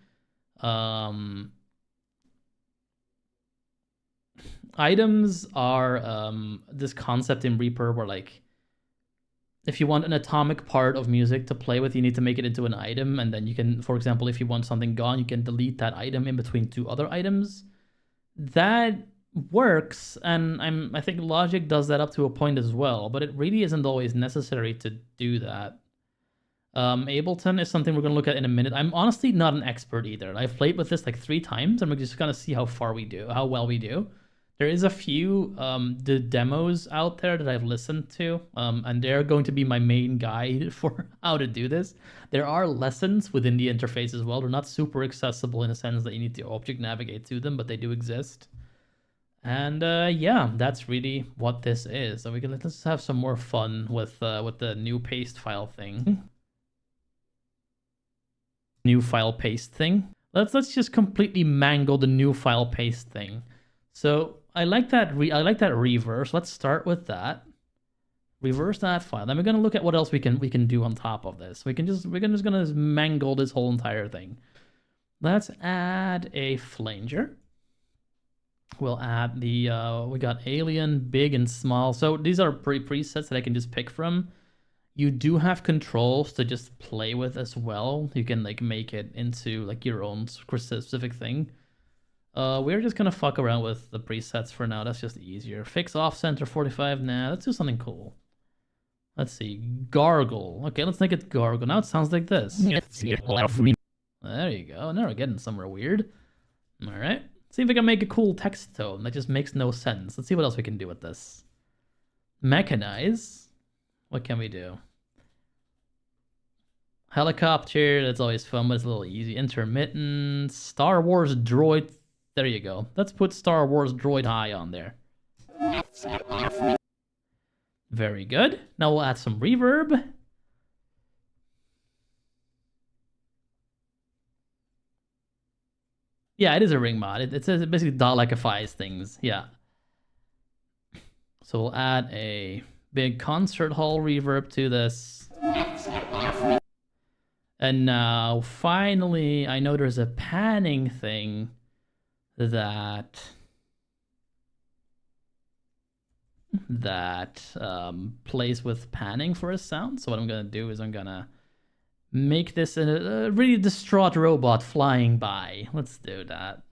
Items are this concept in Reaper where, like, if you want an atomic part of music to play with, you need to make it into an item, and then you can, for example, if you want something gone, you can delete that item in between two other items. That works, and I think Logic does that up to a point as well, but it really isn't always necessary to do that. Ableton is something we're going to look at in a minute. I'm honestly not an expert either. I've played with this like 3 times, and we're just going to see how well we do. There is a few the demos out there that I've listened to, and they're going to be my main guide for how to do this. There are lessons within the interface as well. They're not super accessible in a sense that you need to object navigate to them, but they do exist. And yeah, that's really what this is. So let's have some more fun with the new paste file thing. New file paste thing. Let's just completely mangle the new file paste thing. So I like that reverse. Let's start with that. Reverse that file. Then we're gonna look at what else we can do on top of this. We're just gonna mangle this whole entire thing. Let's add a flanger. We'll add the we got alien, big, and small. So these are presets that I can just pick from. You do have controls to just play with as well. You can like make it into like your own specific thing. We're just gonna fuck around with the presets for now. That's just easier. Fix off center 45. Nah, let's do something cool. Let's see. Gargle. Okay, let's make it gargle. Now it sounds like this. There you go. Now we're getting somewhere weird. All right. See if we can make a cool text tone that just makes no sense. Let's see what else we can do with this. Mechanize. What can we do? Helicopter. That's always fun, but it's a little easy. Intermittent. Star Wars droid. There you go. Let's put Star Wars droid high on there. Very good. Now we'll add some reverb. Yeah, it is a ring mod. It basically Dalecifies things. Yeah. So we'll add a big concert hall reverb to this. And now, finally, I know there's a panning thing that plays with panning for a sound. So what I'm gonna do is I'm gonna make this a really distraught robot flying by. Let's do that.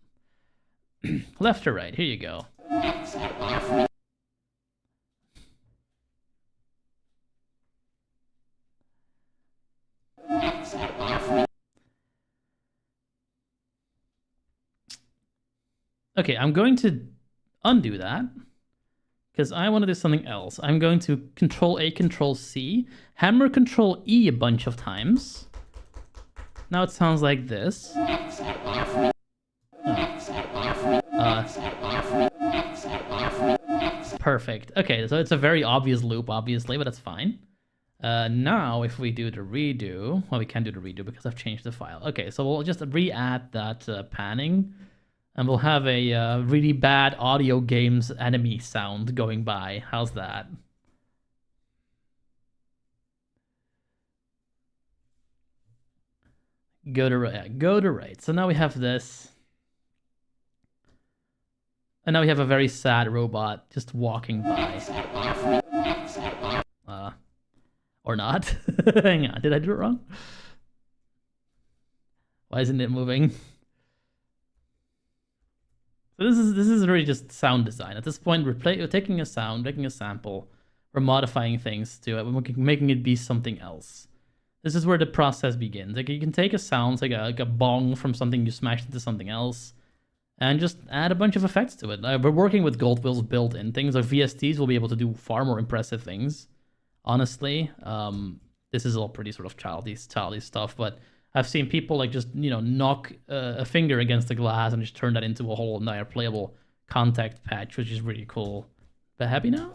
Left or right? Here you go. Okay, I'm going to undo that because I want to do something else. I'm going to Control-A, Control-C, hammer Control-E a bunch of times. Now it sounds like this. Perfect. Okay, so it's a very obvious loop, obviously, but that's fine. Now, if we do the redo, well, we can't do the redo because I've changed the file. Okay, so we'll just re-add that panning. And we'll have a really bad audio games enemy sound going by. How's that? Go to right. So now we have this. And now we have a very sad robot just walking by. Or not. Hang on, did I do it wrong? Why isn't it moving? So this is really just sound design. At this point, we're taking a sound, making a sample, we're modifying things to it, we're making it be something else. This is where the process begins. Like, you can take a sound, like a bong from something you smashed into something else, and just add a bunch of effects to it. We're working with Goldwill's built-in things. Like VSTs will be able to do far more impressive things. Honestly, this is all pretty sort of childish stuff, but I've seen people like just, you know, knock a finger against the glass and just turn that into a whole entire playable contact patch, which is really cool. But happy now?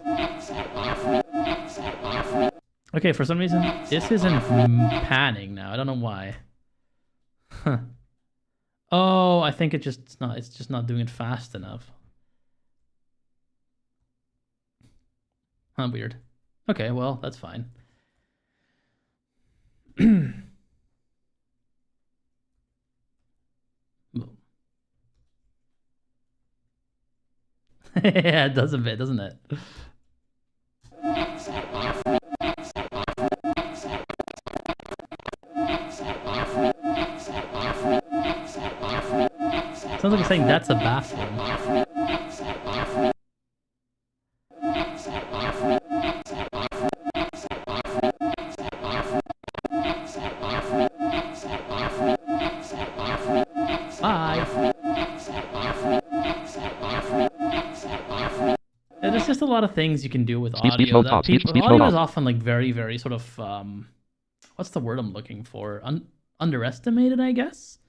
Okay, for some reason this isn't panning now. I don't know why. Huh. Oh, I think it's just not doing it fast enough. Huh, weird. Okay, well, that's fine. Yeah, it does a bit, doesn't it? Sounds like it's saying that's a bathroom. Bye. Yeah, there's just a lot of things you can do with audio. Audio is often like very, very sort of what's the word I'm looking for? Underestimated, I guess.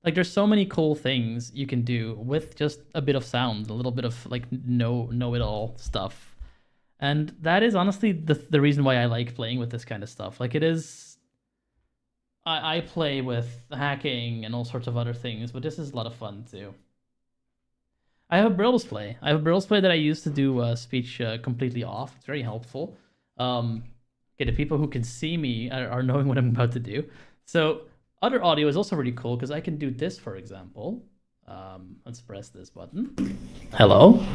Like, there's so many cool things you can do with just a bit of sound, a little bit of like know-it-all stuff. And that is honestly the reason why I like playing with this kind of stuff. Like, it is, I play with hacking and all sorts of other things, but this is a lot of fun too. I have a Braille display. I have a Braille display that I use to do speech completely off. It's very helpful. Okay, the people who can see me are knowing what I'm about to do. So other audio is also really cool because I can do this, for example. Let's press this button. Hello.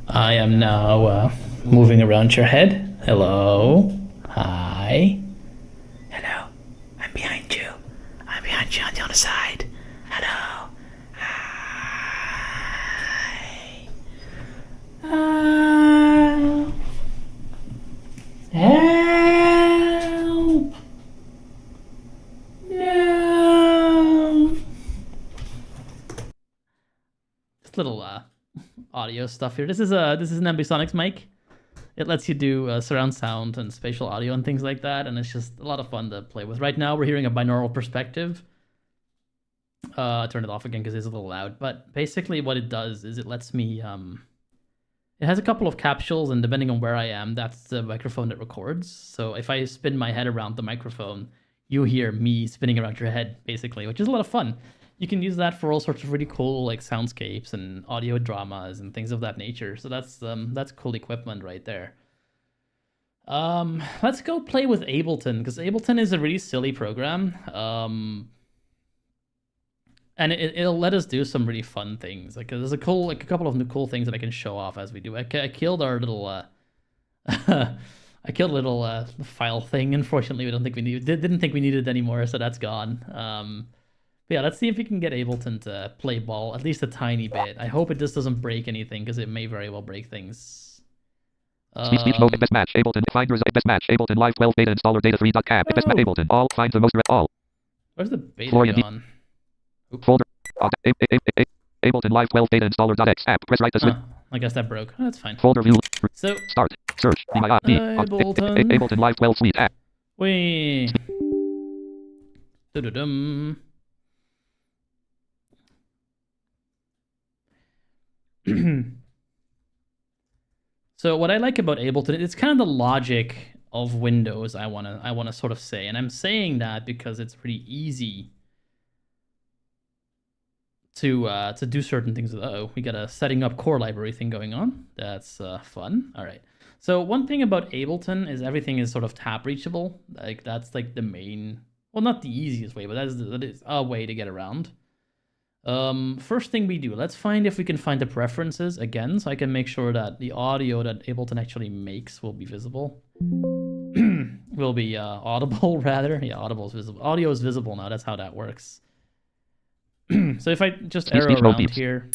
I am now moving around your head. Hello. Hi. Hello. I'm behind you. I'm behind you on the other side. Hello. Hi. Help. No. Just little audio stuff here. This is an Ambisonics mic. It lets you do surround sound and spatial audio and things like that, and it's just a lot of fun to play with. Right now, we're hearing a binaural perspective. Turn it off again because it's a little loud. But basically, what it does is it lets me. It has a couple of capsules, and depending on where I am, that's the microphone that records. So if I spin my head around the microphone, you hear me spinning around your head, basically, which is a lot of fun. You can use that for all sorts of really cool like soundscapes and audio dramas and things of that nature. So that's cool equipment right there. Let's go play with Ableton, because Ableton is a really silly program. And it'll let us do some really fun things. Like, there's a couple of new cool things that I can show off as we do. I killed our little I killed a little file thing. Unfortunately, didn't think we needed it anymore, so that's gone. But yeah, let's see if we can get Ableton to play ball at least a tiny bit. I hope it just doesn't break anything, because it may very well break things. Speech mode best match Ableton find result best match Ableton live 12 beta installer data 3.cap best match Ableton all find the most all. Where's the beta gone? Folder Ableton live 12 beta installer.x app press right to switch. I guess that broke. Oh, that's fine. Folder view. So start search Ableton live 12 suite app. Wee. Dum. So what I like about Ableton, it's kind of the logic of Windows, I wanna sort of say, and I'm saying that because it's pretty easy to do certain things. We got a setting up core library thing going on. That's fun. All right. So one thing about Ableton is everything is sort of tap reachable. Like, that's like the main, well, not the easiest way, but that is a way to get around. First thing we do, let's find if we can find the preferences again, so I can make sure that the audio that Ableton actually makes will be visible. Will be audible, rather. Yeah, audible is visible. Audio is visible now. That's how that works. So if I just arrow around here.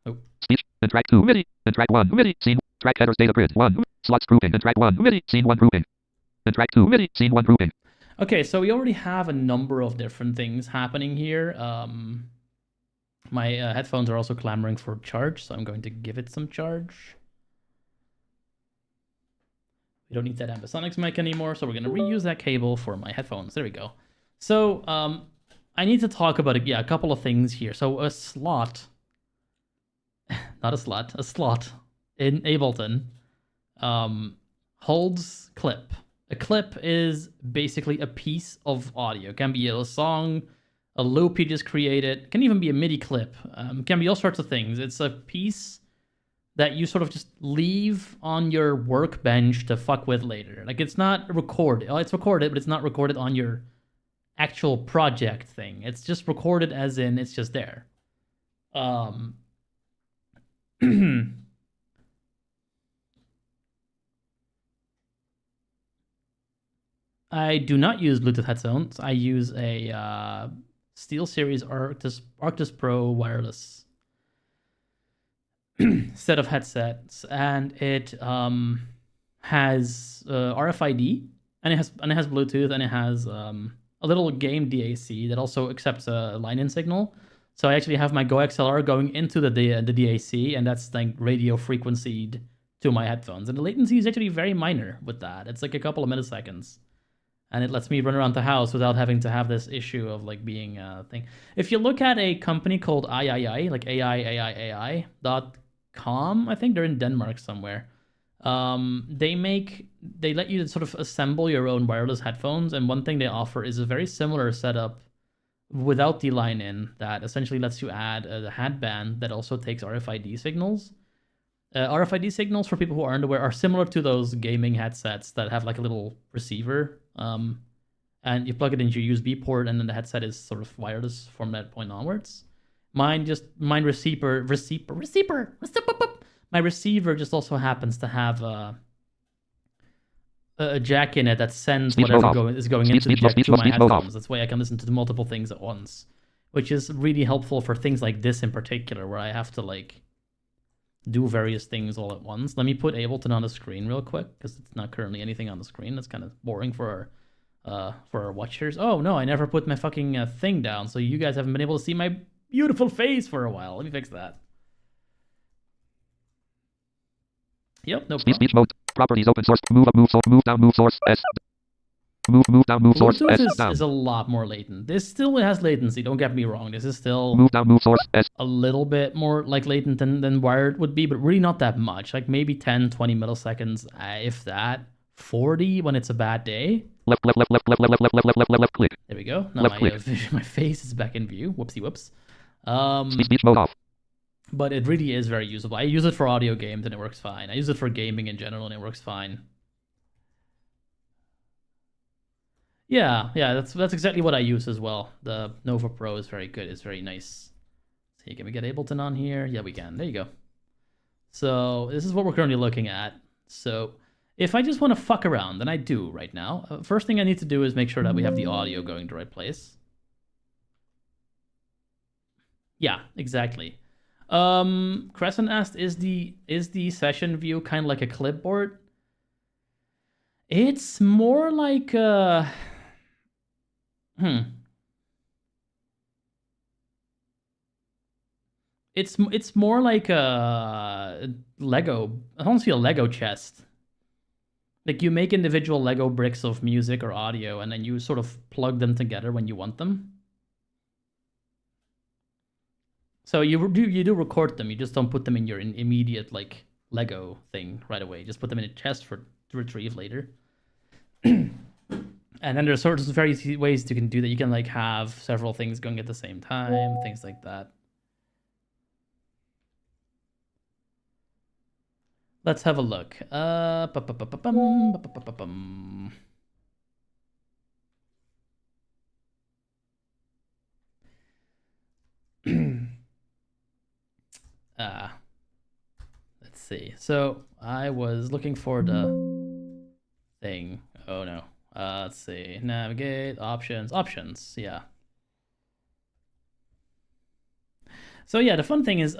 Oh. Speech and track 2 MIDI and track 1 MIDI scene track headers data grid 1 slots grouping and track 1 MIDI scene 1 grouping and track 2 MIDI scene 1 grouping. Okay, so we already have a number of different things happening here. My headphones are also clamoring for charge, so I'm going to give it some charge. We don't need that Ambisonics mic anymore, so we're going to reuse that cable for my headphones. There we go. So I need to talk about a couple of things here. So a slot, not a slot, a slot in Ableton holds clip. A clip is basically a piece of audio. It can be a song, a loop you just created. It can even be a MIDI clip. It can be all sorts of things. It's a piece that you sort of just leave on your workbench to fuck with later. Like, it's not recorded. Oh, it's recorded, but it's not recorded on your actual project thing. It's just recorded as in it's just there. I do not use Bluetooth headphones. I use a SteelSeries Arctis Pro wireless set of headsets, and it has RFID, and it has Bluetooth, and it has a little game DAC that also accepts a line-in signal. So I actually have my Go XLR going into the DAC, and that's like radio frequencied to my headphones. And the latency is actually very minor with that. It's like a couple of milliseconds. And it lets me run around the house without having to have this issue of like being a thing. If you look at a company called III, like AI.com, I think they're in Denmark somewhere. They let you sort of assemble your own wireless headphones, and one thing they offer is a very similar setup without the line-in that essentially lets you add a headband that also takes RFID signals. RFID signals, for people who aren't aware, are similar to those gaming headsets that have like a little receiver. And you plug it into your USB port, and then the headset is sort of wireless from that point onwards. My receiver just also happens to have a jack in it that sends whatever is going into the jack to my headphones. That's why I can listen to multiple things at once, which is really helpful for things like this in particular, where I have to like do various things all at once. Let me put Ableton on the screen real quick, because it's not currently anything on the screen. That's kind of boring for our watchers. Oh no, I never put my fucking thing down, so you guys haven't been able to see my beautiful face for a while. Let me fix that. Yep, no problem. Speech mode. Properties open source. Move up, move down, move source S. Move down, move source Bluetooth S down. is a lot more latent. This still has latency, don't get me wrong. This is still move down, move source S. A little bit more like latent than wired would be, but really not that much. Like maybe 10, 20 milliseconds, if that. 40 when it's a bad day. Left, click. There we go. Now my face is back in view. Whoopsie whoops. Speech mode off. But it really is very usable. I use it for audio games and it works fine. I use it for gaming in general and it works fine. Yeah, that's exactly what I use as well. The Nova Pro is very good. It's very nice. So can we get Ableton on here? Yeah, we can. There you go. So this is what we're currently looking at. So if I just want to fuck around, and I do right now, first thing I need to do is make sure that we have the audio going to the right place. Yeah, exactly. Crescent asked, is the session view kind of like a clipboard? It's more like It's more like a Lego, honestly a Lego chest. Like you make individual Lego bricks of music or audio, and then you sort of plug them together when you want them. So you do record them. You just don't put them in your immediate like Lego thing right away. Just put them in a chest to retrieve later. And then there's sort of various ways you can do that. You can like have several things going at the same time, things like that. Let's have a look. let's see. So I was looking for the thing. Oh no. Let's see. Navigate, options. Yeah. So yeah, the fun thing is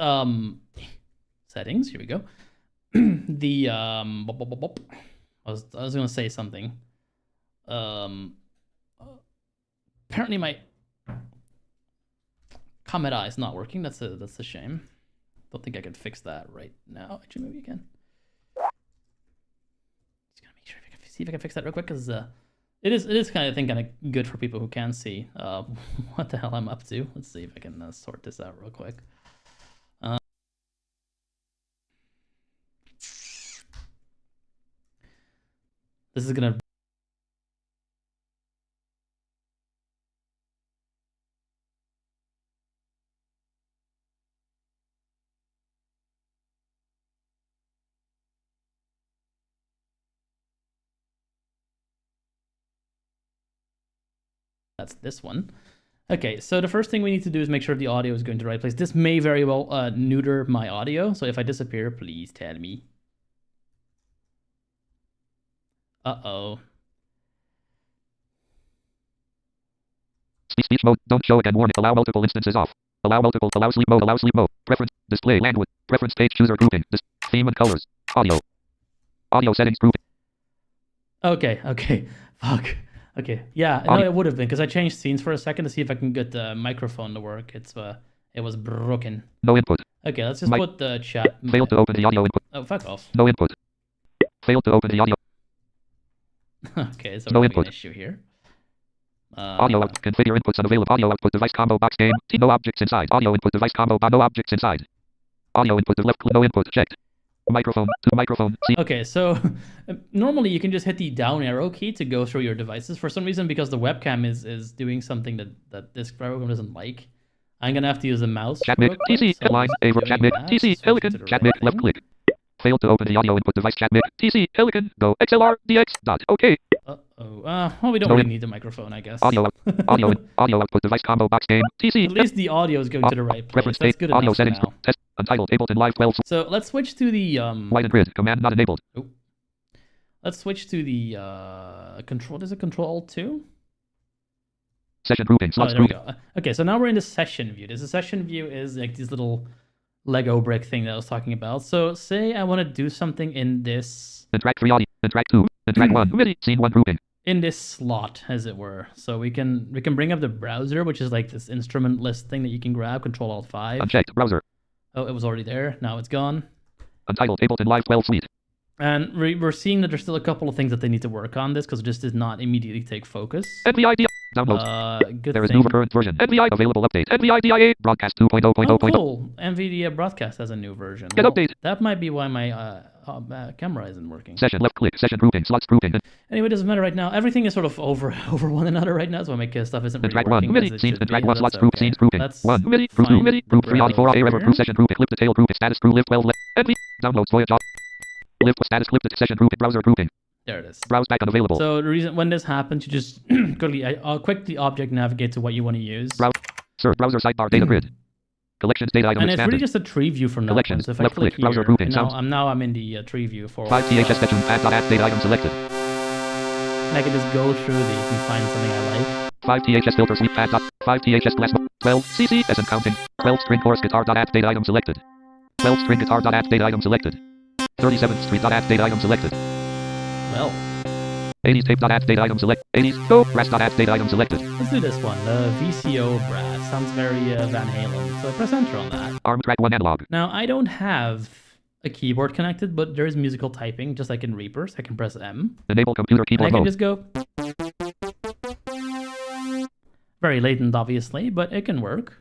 settings. Here we go. The I was gonna say something. Apparently my Comet Eye is not working. That's a shame. Don't think I can fix that right now. Actually, maybe I can. Just gonna make sure if I can see if I can fix that real quick, because it is kind of good for people who can see what the hell I'm up to. Let's see if I can sort this out real quick. This is gonna. That's this one. Okay, so the first thing we need to do is make sure the audio is going to the right place. This may very well neuter my audio, so if I disappear, please tell me. Uh-oh. Speech mode. Don't show again. Warning. Allow multiple instances off. Allow sleep mode. Allow sleep mode. Preference. Display language. Preference page chooser grouping. Theme and colors. Audio. Audio settings grouping. Okay. Fuck. Okay. Yeah, no, it would have been, because I changed scenes for a second to see if I can get the microphone to work. It was broken. No input. Okay, let's just put the chat. Failed to open the audio input. Oh, fuck off. No input. Failed to open the audio. Okay, so no we're input. An issue here. Audio out. Configure inputs unavailable. Audio output device combo box game. No objects inside. Audio input device combo box. No objects inside. Audio input left. No input. Checked. Microphone. To microphone. C. Okay, so normally you can just hit the down arrow key to go through your devices. For some reason, because the webcam is doing something that this program doesn't like, I'm gonna have to use the mouse. Chat mic. TC. Headline. Chat mic. TC. Helicon. Chat mic. Left click. Failed to open the audio input device. Chat mic. TC. Helicon. Go. XLR. DX. Dot. Okay. Well, we don't really need the microphone, I guess. Audio output device combo box game. TC. At least the audio is going to the right place. Preference That's good audio enough settings. for now. Test. Untitled. Ableton Live 12. So let's switch to the White and grid. Command not enabled. Oh. Let's switch to the control. Is it Control Alt 2? Session grouping. Slots there we grouping. go. Okay, so now we're in the session view. The session view is like this little Lego brick thing that I was talking about. So say I want to do something in this. In track 3 audio. In track 2. In track 1. MIDI. Scene 1 grouping. In this slot, as it were. So we can bring up the browser, which is like this instrument list thing that you can grab. Control Alt 5. Unchecked. Browser. Oh, it was already there. Now it's gone. Untitled. Ableton Live 12 Suite. And we're seeing that there's still a couple of things that they need to work on this, because it just did not immediately take focus. NVIDIA. Downloads. Good there is thing. new current version. NVIDIA available update. NVIDIA broadcast 2.0.0. Oh, cool. NVIDIA Broadcast has a new version. Get update. That might be why my camera isn't working. Session left click. Session grouping. Slots grouping. Anyway, it doesn't matter right now. Everything is sort of over one another right now, so my stuff isn't really track working. 1. MIDI. Scenes. In track 1. Slots group. Okay. Scenes grouping. Let's 1. MIDI. Group 2. MIDI. Group 3 audio 4 audio reverb group session grouping. Clip detail grouping. Status group live 12. NV. Downloads Voyage. Live status clip session grouping. Browser grouping. There it is. Browse back unavailable. So the reason when this happens, you just quickly object navigate to what you want to use. Search browser sidebar data grid. Collections data item And it's expanded. really just a tree view from that Collections. one. So if I Left click click. Browser here, grouping. now I'm in the tree view for 5 THS section. Add data item selected. And I can just go through these and find something I like. 5 THS filter sweep add. 5 THS glass. 12 CC as in counting. 12 string chorus guitar dot add data item selected. 12 string guitar dot add data item selected. 37th street dot add data item selected. Well, 80s tape dot add data item select. 80s go brass dot add data item selected. let's do this one. The VCO brass sounds very Van Halen. So I press enter on that. ARM track 1 analog. Now I don't have a keyboard connected, but there is musical typing, just like in Reaper. So I can press M. Enable computer And keyboard I can mode. just go. Very latent, obviously, but it can work.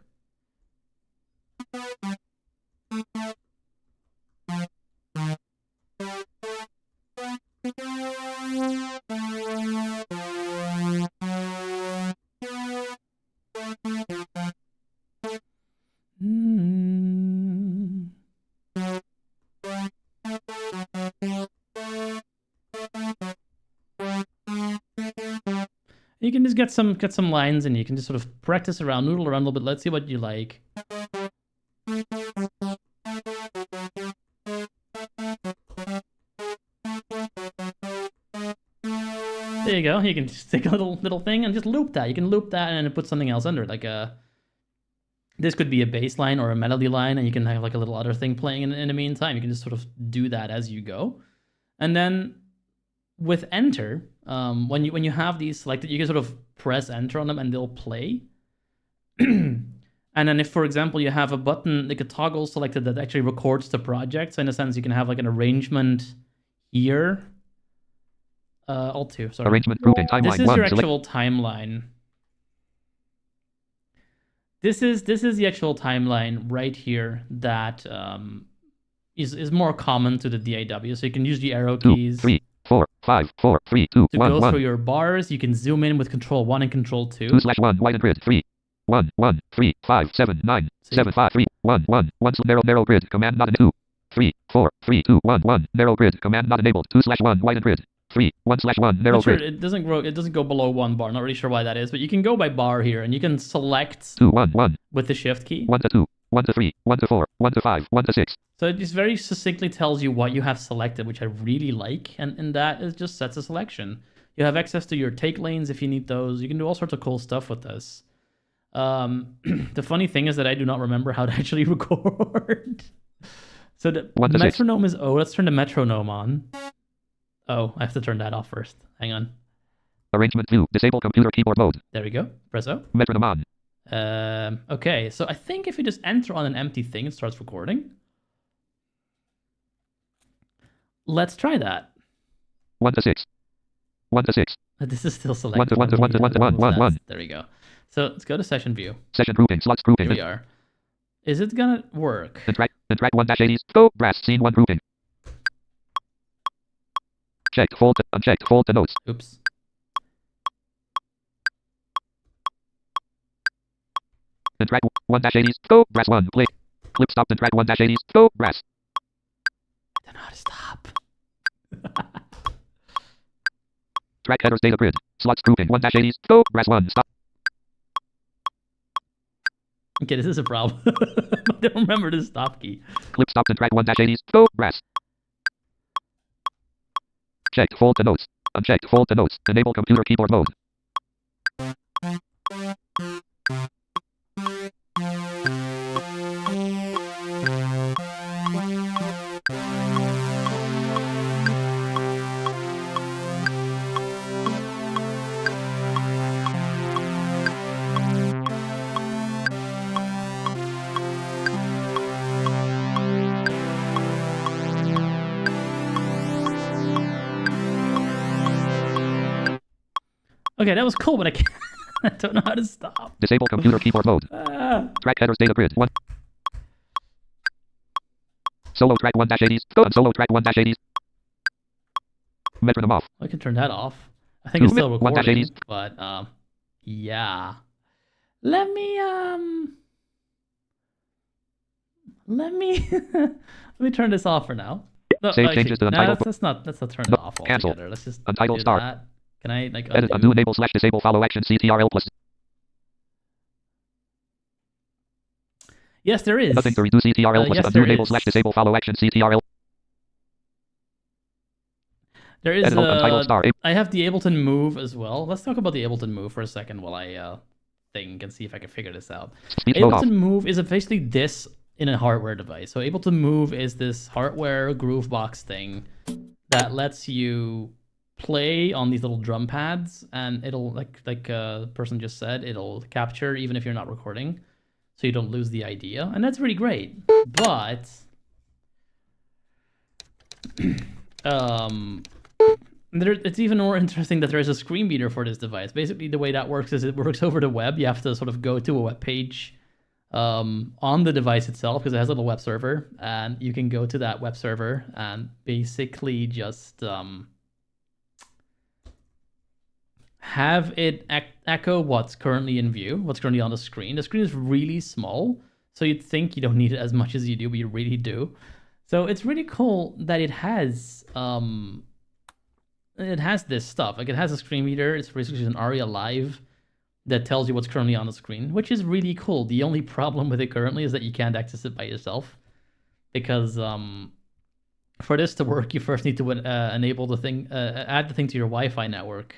You can just get some lines, and you can just sort of practice around, noodle around a little bit. Let's see what you like. there you go. You can just take a little thing and just loop that. You can loop that and then put something else under, like this could be a bass line or a melody line, and you can have like a little other thing playing in the meantime. You can just sort of do that as you go. And then with enter, when you have these selected, you can sort of press enter on them and they'll play. And then if, for example, you have a button, like a toggle selected that actually records the project. So in a sense, you can have like an arrangement here. Alt 2, sorry. Arrangement grouping timeline. This is one, your select- actual timeline. This is the actual timeline right here that is more common to the DAW. So you can use the arrow 2, keys 3, 4, 5, 4, 3, 2, to 1, go 1. through your bars. You can zoom in with Control 1 and Control 2. 2/1 widen grid 3 1 1 3 5 7 9 See? 7 5 3 1 1 1 narrow grid command not 2 3 4 3 2 1 1 narrow grid command not enabled 2/1 widen grid 3 1/1 narrow Not sure, grid it doesn't go below 1 bar. Not really sure why that is, but you can go by bar here and you can select 2 1 1 with the shift key. 1 to 2 1 to 3 1 to 4 1 to 5 1 to 6. So it just very succinctly tells you what you have selected, which I really like, and that is just sets a selection. You have access to your take lanes if you need those. You can do all sorts of cool stuff with this. The funny thing is that I do not remember how to actually record. So the 1 to 6. metronome is O. Let's turn the metronome on. Oh, I have to turn that off first. Hang on. Arrangement view disable computer keyboard mode There we go. Press O. metronome on Okay, so I think if you just enter on an empty thing, it starts recording. Let's try that. 1 to 6 1 to 6 This is still selected. 1 to 1 to 1 to 1 1 1 1. There we go. So let's go to session view. Session grouping slots grouping Here we are. Is it gonna work? and track 1-80s go brass scene 1 grouping checked fold unchecked fold to notes Oops. and track 1-80s go brass 1 play clip stop and track 1-80s go brass I don't know how to stop. track headers data grid slots grouping 1-80s go brass 1 stop Okay, this is a problem. I don't remember the stop key. clip stop and track 1-80s go brass checked fold to notes unchecked fold to notes enable computer keyboard mode Okay, that was cool, but I can't. I don't know how to stop. disable computer keyboard mode track headers data grid 1 solo track 1-80s go and solo track 1-80s metronome off I can turn that off. I think it's still One dash recording, 80s. but yeah. Let me let me turn this off for now. No, Save changes to untitled let's not turn it No, off cancel. altogether. Let's just Untitled do start. that. Can I like edit undo enable / disable follow action CTRL plus Yes, there is. nothing to redo CTRL plus yes, undo there enable is. / disable follow action CTRL There is edit untitled star I have the Ableton Move as well. Let's talk about the Ableton Move for a second while I think and see if I can figure this out. speech mode off Ableton Move is basically this in a hardware device. So Ableton Move is this hardware Groovebox thing that lets you play on these little drum pads, and it'll like a person just said, it'll capture even if you're not recording, so you don't lose the idea, and that's really great. But it's even more interesting that there's a screen reader for this device. Basically, the way that works is it works over the web. You have to sort of go to a web page on the device itself because it has a little web server, and you can go to that web server and basically just have it echo what's currently in view, what's currently on the screen. The screen is really small, so you'd think you don't need it as much as you do, but you really do. So it's really cool that it has this stuff. Like, it has a screen reader. It's basically an ARIA Live that tells you what's currently on the screen, which is really cool. The only problem with it currently is that you can't access it by yourself, because for this to work, you first need to enable the thing, add the thing to your Wi-Fi network.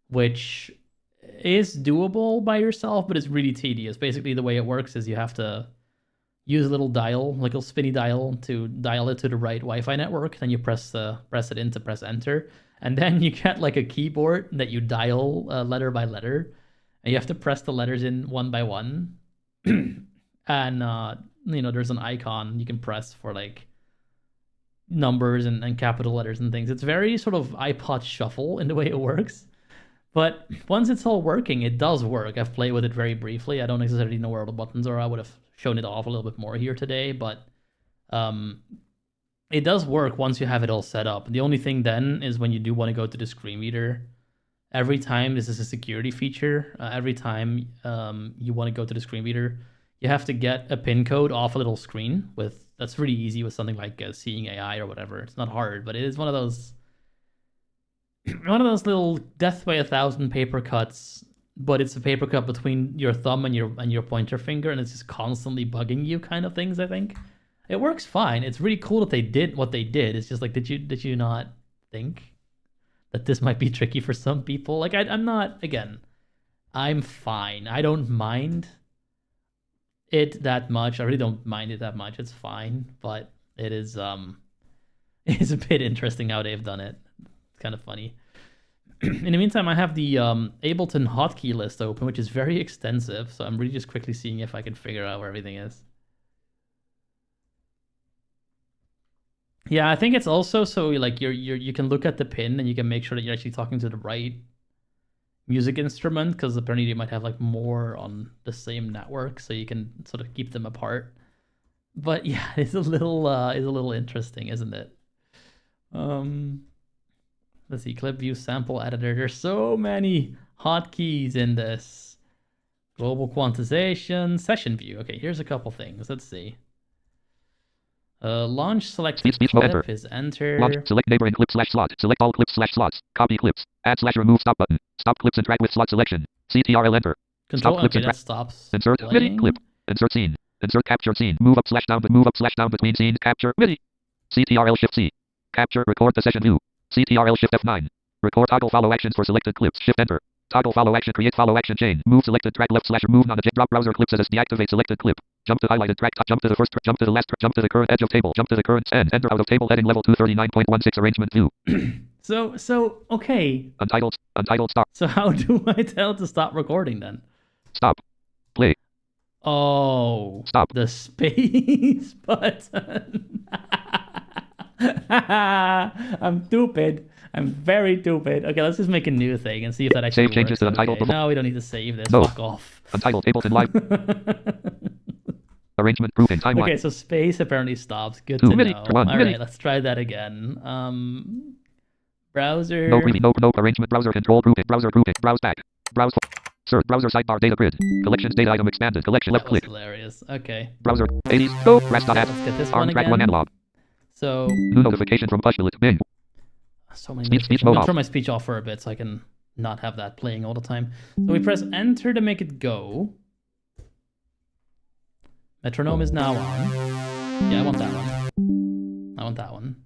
which is doable by yourself, but it's really tedious. Basically, the way it works is you have to use a little dial, like a spinny dial, to dial it to the right Wi-Fi network. Then you press it in to press enter, and then you get like a keyboard that you dial letter by letter, and you have to press the letters in one by one. And there's an icon you can press for like numbers and capital letters and things. It's very sort of iPod shuffle in the way it works. But once it's all working, it does work. I've played with it very briefly. I don't necessarily know where all the buttons are. I would have shown it off a little bit more here today, but it does work once you have it all set up. The only thing then is when you do want to go to the screen reader, every time, this is a security feature, every time you want to go to the screen reader, you have to get a PIN code off a little screen. That's really easy with something like Seeing AI or whatever. It's not hard, but it is one of those little death by 1,000 paper cuts, but it's a paper cut between your thumb and your pointer finger, and it's just constantly bugging you kind of things, I think. It works fine. It's really cool that they did what they did. It's just like, did you not think that this might be tricky for some people? Like, I'm not, again, I'm fine. I don't mind it that much. I really don't mind it that much. It's fine, but it is it's a bit interesting how they've done it. It's kind of funny. In the meantime, I have the Ableton hotkey list open, which is very extensive. So I'm really just quickly seeing if I can figure out where everything is. Yeah, I think it's also so like you can look at the pin and you can make sure that you're actually talking to the right music instrument, because apparently you might have like more on the same network, so you can sort of keep them apart. But yeah, it's a little interesting, isn't it? Let's see, clip view sample editor. There's so many hotkeys in this. Global quantization, session view. Okay, here's a couple things. Let's see. Launch select speech clip enter. is enter. Launch, select neighboring clip / slot. Select all clips / slots. Copy clips. Add / remove stop button. Stop clips and track with slot selection. CTRL enter. Control, stop clips okay, and that stops. Insert playing. MIDI clip. Insert scene. Insert captured scene. Move up / down, but move up / down between scenes. Capture MIDI. CTRL Shift C. Capture. Record the session view. CTRL Shift F9. Record toggle follow actions for selected clips. Shift enter. Toggle follow action. Create follow action chain. Move selected track left / remove non-eject. Drop browser clips as deactivate selected clip. Jump to highlighted track. Jump to the first. Jump to the last. Jump to the current edge of table. Jump to the current end. Enter out of table heading level 239.16 arrangement view. So okay. Untitled stop. So how do I tell it to stop recording then? Stop. Play. Oh. Stop. The space button. I'm stupid. I'm very stupid. Okay, let's just make a new thing and see if that actually Save changes works. to Untitled. Okay. No, we don't need to save this. No. Fuck off. Untitled Ableton Live. Arrangement grouping timeline. Okay, so space apparently stops. Good Two to MIDI, know. one All MIDI. right, let's try that again. Browser. No preview. No arrangement. Browser control grouping. Browser grouping. Browse back. Browse. Search. Browser sidebar data grid. Collections data item expanded. Collection That left was click. hilarious. Okay. Browser. 80s. Go. Rest.app. Let's get this Arm one track again. 1 analog. So New notification from Pushbillet. Bing. so many Speech notifications. I'm mode gonna off. turn my speech off for a bit so I can not have that playing all the time. So we press enter to make it go. Metronome is now on. Yeah, I want that one. I want that one.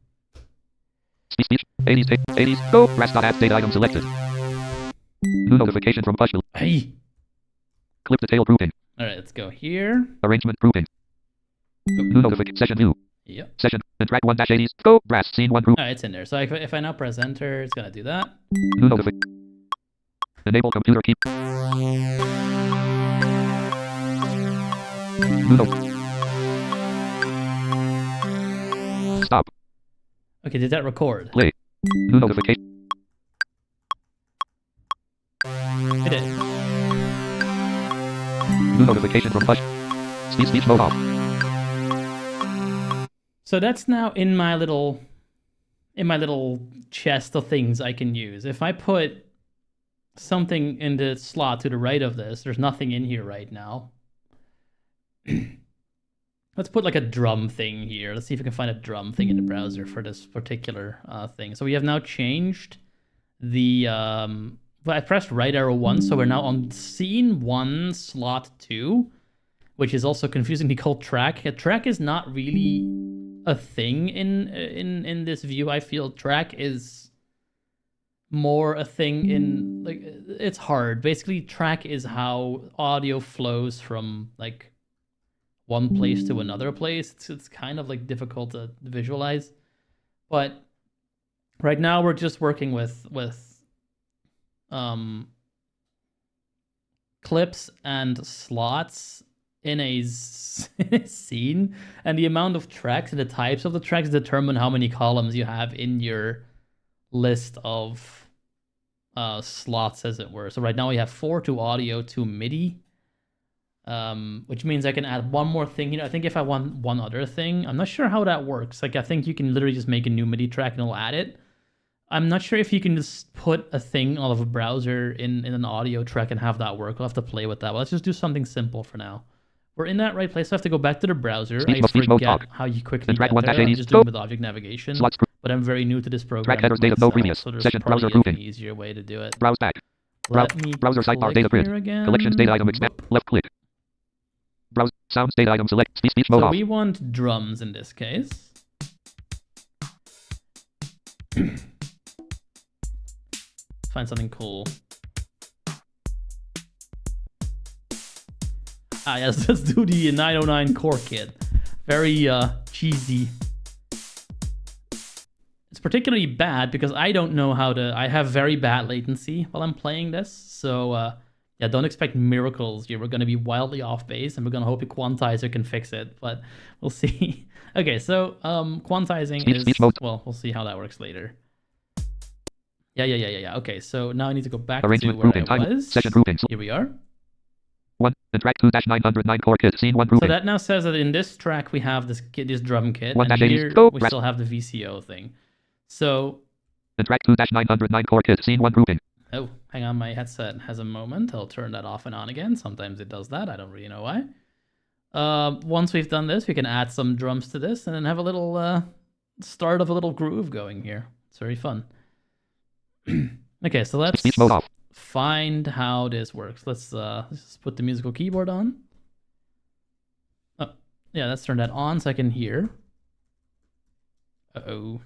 Speech. 80s. Go. Rest.app data item selected. New notification from Pushbillet. Hey. Clip detail grouping. All right, let's go here. Arrangement grouping. New notification. Session view. Yep. Session. And track 1-80s. Go. Brass. Scene 1 group. All right, it's in there. So if I now press enter, it's gonna do that. New notification. Enable computer keep. New Stop. Okay, did that record? Play. New notification. It did. New notification from Push. Speech mode off. So that's now in my little chest of things I can use. If I put something in the slot to the right of this, there's nothing in here right now. Let's put like a drum thing here. Let's see if we can find a drum thing in the browser for this particular thing. So we have now changed the I pressed right arrow 1, so we're now on scene 1 slot 2, which is also confusingly called track. A track is not really a thing in this view. I feel track is more a thing in like it's hard. Basically, track is how audio flows from like one place to another place. It's kind of like difficult to visualize, but right now we're just working with clips and slots in a scene, and the amount of tracks and the types of the tracks determine how many columns you have in your list of slots, as it were. So right now we have 4 to audio, 2 MIDI, which means I can add one more thing. I think if I want one other thing, I'm not sure how that works. Like I think you can literally just make a new MIDI track and it'll add it. I'm not sure if you can just put a thing out of a browser in an audio track and have that work. I'll have to play with that. But let's just do something simple for now. We're in that right place. I have to go back to the browser. I forget how you quickly get there. I'm just doing with object navigation. But I'm very new to this program. Track headers data no previous. So there's Session browser probably an grouping. easier way to do it. Browse back. Let me Browser sidebar data click grid. here again. Collections data item expand. Left click. Browse sounds data item select. Speech mode So off. we want drums in this case. Find something cool. Ah, yes, let's do the 909 core kit. Very cheesy. It's particularly bad because I don't know how to... I have very bad latency while I'm playing this. So, yeah, don't expect miracles. You're going to be wildly off base, and we're going to hope a quantizer can fix it. But we'll see. Okay, so quantizing is... Well, we'll see how that works later. Yeah. Okay, so now I need to go back Arrangement to where grouping. I Time. was. Session grouping. Here we are. 1. The track 2-909 core kit. Scene 1 grouping. So that now says that in this track we have this kit, this drum kit, 1 and dash here 80. Go. we still have the VCO thing. So, The track 2-909 core kit. Scene 1 grouping. oh, hang on, my headset has a moment. I'll turn that off and on again. Sometimes it does that. I don't really know why. Once we've done this, we can add some drums to this and then have a little start of a little groove going here. It's very fun. Okay, so let's Speech mode off. find how this works. Let's just put the musical keyboard on. Oh, yeah, let's turn that on so I can hear. Uh-oh.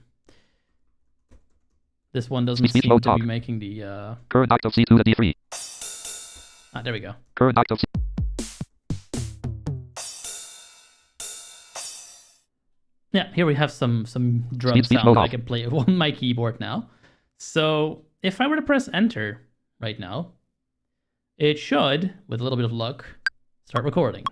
This one doesn't Speech seem mode to talk. be making the... Current octave C2 to D3. Ah, there we go. Current octave C. Yeah, here we have some drum Speech sound mode that I off. can play on my keyboard now. So if I were to press enter right now, it should, with a little bit of luck, start recording.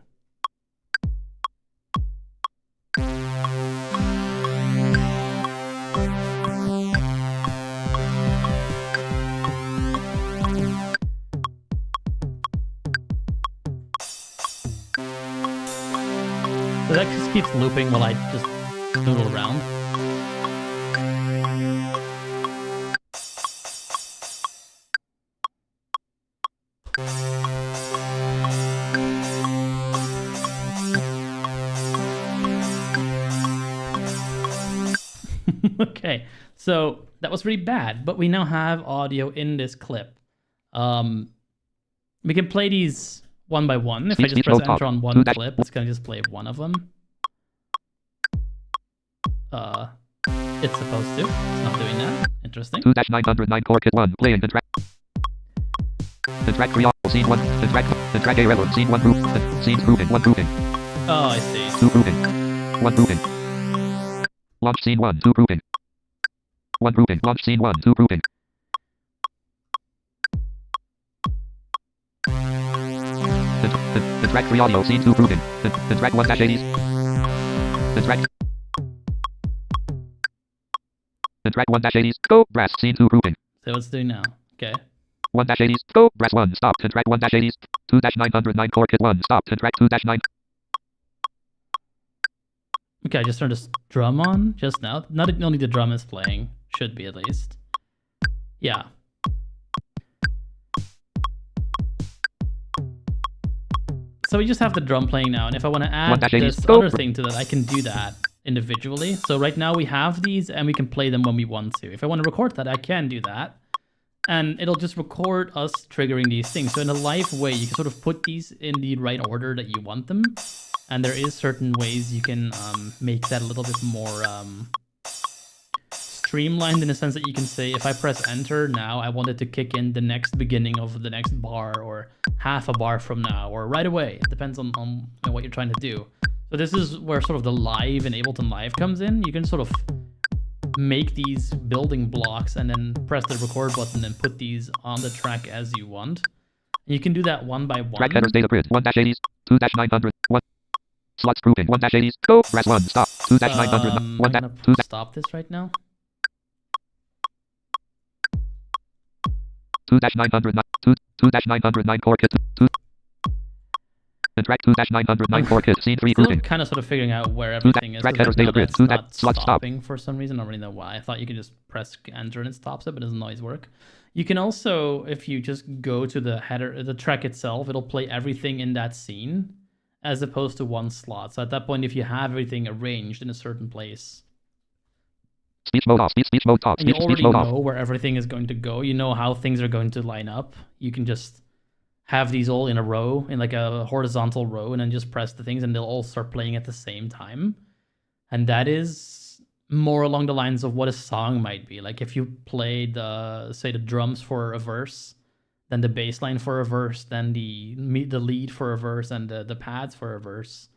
So that just keeps looping while I just noodle around. Okay, so that was really bad, but we now have audio in this clip. We can play these one by one. If I just press enter on one clip, it's gonna just play one of them. It's supposed to. It's not doing that. Interesting. 2-909 core kit 1. Playing the track. The track 3 scene 1. The track A rebel. Scene 1 group. Scenes grouping. 1 grouping. Oh, I see. 2 grouping. 1 grouping. Launch scene 1. 2 grouping. 1 grouping. Launch scene 1. 2 grouping. The track 3 audio. Scene 2 grouping. The track 1-80s. The track. The track 1-80s. Go. Brass. Scene 2 grouping. So what's doing now? Okay. 1-80s. Go. Brass 1. Stop. The track 1-80s. 2-909 core kit 1. Stop. The track 2-9. Okay, I just turned this drum on just now. Not only the drum is playing. Should be at least. Yeah. So we just have the drum playing now, and if I want to add this other thing to that, I can do that individually. So right now we have these, and we can play them when we want to. If I want to record that, I can do that. And it'll just record us triggering these things. So in a live way, you can sort of put these in the right order that you want them. And there is certain ways you can make that a little bit more streamlined in the sense that you can say, if I press enter now, I want it to kick in the next beginning of the next bar, or half a bar from now, or right away. It depends on what you're trying to do. So this is where sort of the live and Ableton Live comes in. You can sort of make these building blocks and then press the record button and put these on the track as you want. And you can do that one by one. Track headers data grid 1-80s 2-900 1 slots grouping 1-80s go press 1 stop 2-900 1 I'm gonna 2 stop this right now. 2-900 2-909 core kit 2 and track 2-909 core kit scene 3 Still grouping kind of sort of figuring out where everything is. track 'cause headers right now data grid that's 2 not slot stop stopping for some reason. I don't really know why. I thought you could just press enter and it stops it, but it doesn't always work. You can also, if you just go to the header, the track itself, it'll play everything in that scene as opposed to one slot. So at that point, if you have everything arranged in a certain place, speech mode off speech mode talk and you speech already mode know off where everything is going to go, you know how things are going to line up, you can just have these all in a row, in like a horizontal row, and then just press the things and they'll all start playing at the same time. And that is more along the lines of what a song might be. Like if you play say the drums for a verse, then the bass line for a verse, then the lead for a verse, and the pads for a verse,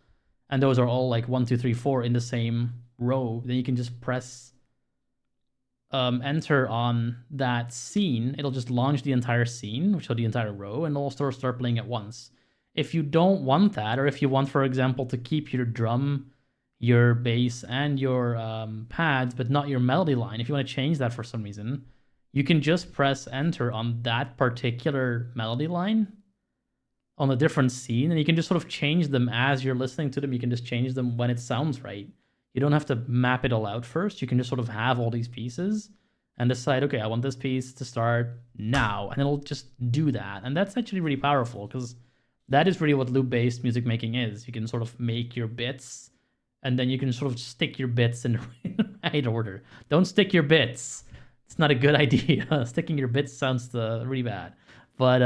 and those are all like 1, 2, 3, 4 in the same row, then you can just press enter on that scene. It'll just launch the entire scene, so the entire row, and it'll start playing at once. If you don't want that, or if you want, for example, to keep your drum, your bass, and your pads, but not your melody line, if you want to change that for some reason, you can just press enter on that particular melody line on a different scene, and you can just sort of change them as you're listening to them. You can just change them when it sounds right. You don't have to map it all out first. You can just sort of have all these pieces and decide, okay, I want this piece to start now, and it'll just do that. And that's actually really powerful, because that is really what loop-based music making is. You can sort of make your bits, and then you can sort of stick your bits in the right order. Don't stick your bits. It's not a good idea. Sticking your bits sounds really bad. But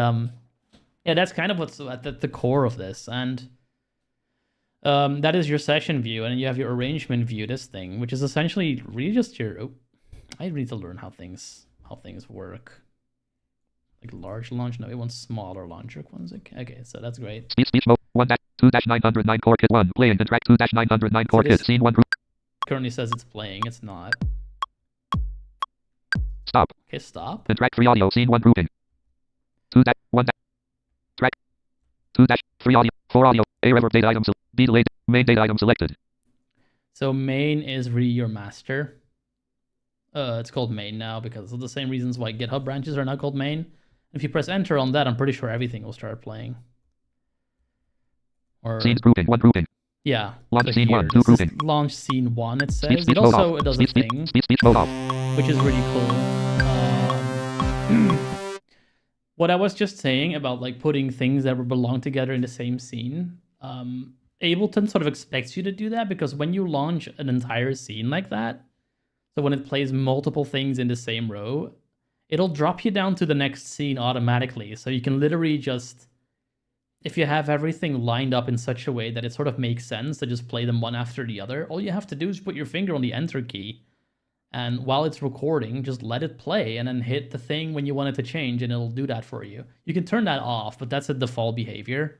yeah, that's kind of what's at the core of this. And that is your session view, and then you have your arrangement view, this thing, which is essentially really just your... Oh, I need to learn how things work. Like large launch? No, it wants smaller launcher ones. Okay, so that's great. speech mode 1-2-909 core kit 1 playing and track 2-909 core kit scene 1 group Currently says it's playing. It's not. stop Okay, stop. and track 3 audio scene 1 grouping 2-1 track 2-3 audio 4 audio A reverb data item B delayed main data item selected. So main is really your master. It's called main now because of the same reasons why GitHub branches are now called main. If you press enter on that, I'm pretty sure everything will start playing. Or Scenes grouping 1 grouping. Yeah. Launch so scene here, 1 2 this is grouping. launch scene 1, it says. Speech It mode also off. does a thing, Speech mode off. which is really cool. What I was just saying about like putting things that belong together in the same scene, Ableton sort of expects you to do that, because when you launch an entire scene like that, so when it plays multiple things in the same row, it'll drop you down to the next scene automatically. So you can literally just, if you have everything lined up in such a way that it sort of makes sense to just play them one after the other, all you have to do is put your finger on the enter key, and while it's recording, just let it play and then hit the thing when you want it to change, and it'll do that for you. You can turn that off, but that's a default behavior.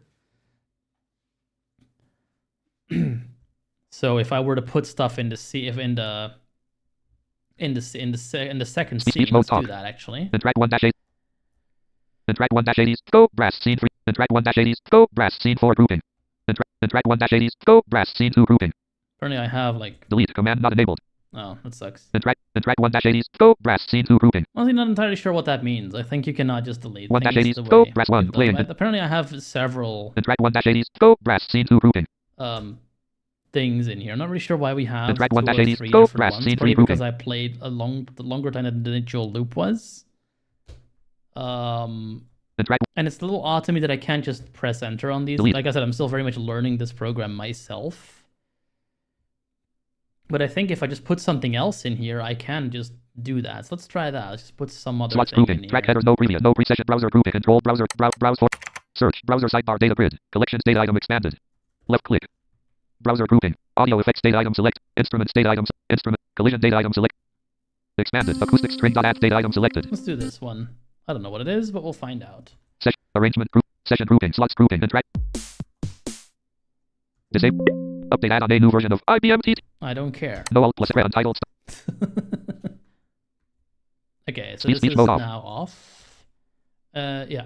So if I were to put stuff in the second scene, let's do that actually. And track 1-8. And track 1-80s go brass scene 3. And track 1-80s go brass scene 4 grouping. And track 1-80s go brass scene 2 grouping. Apparently I have like Delete command not enabled. Oh, that sucks. And track 1-80s go brass scene 2 grouping. I'm honestly not entirely sure what that means. I think you cannot just delete 1-80s things go brass 1 playing. Apparently I have several And track 1-80s go brass scene 2 grouping. things in here. I'm not really sure why we have And track 2 or 1-80s 3 go different brass ones. scene 3 Probably grouping. because I played the longer time than the initial loop was. And track And it's a little odd to me that I can't just press enter on these. Delete. Like I said, I'm still very much learning this program myself. But I think if I just put something else in here, I can just do that. So let's try that. Let's just put some other slots thing in grouping. here. Track headers no previous no precession browser grouping. Control browser browse for search browser sidebar data grid collections data item expanded. Left click. Browser grouping. Audio effects data item select. Instruments data items. Instrument collision data item select. Expanded. Acoustic string. Add data item selected. Let's do this one. I don't know what it is, but we'll find out. Session. Arrangement group. Session grouping. Slots grouping. And track. Disable. Update add on a new version of IBM TT. I don't care. No alt plus untitled. Okay, so Speech this is mode now off. Yeah.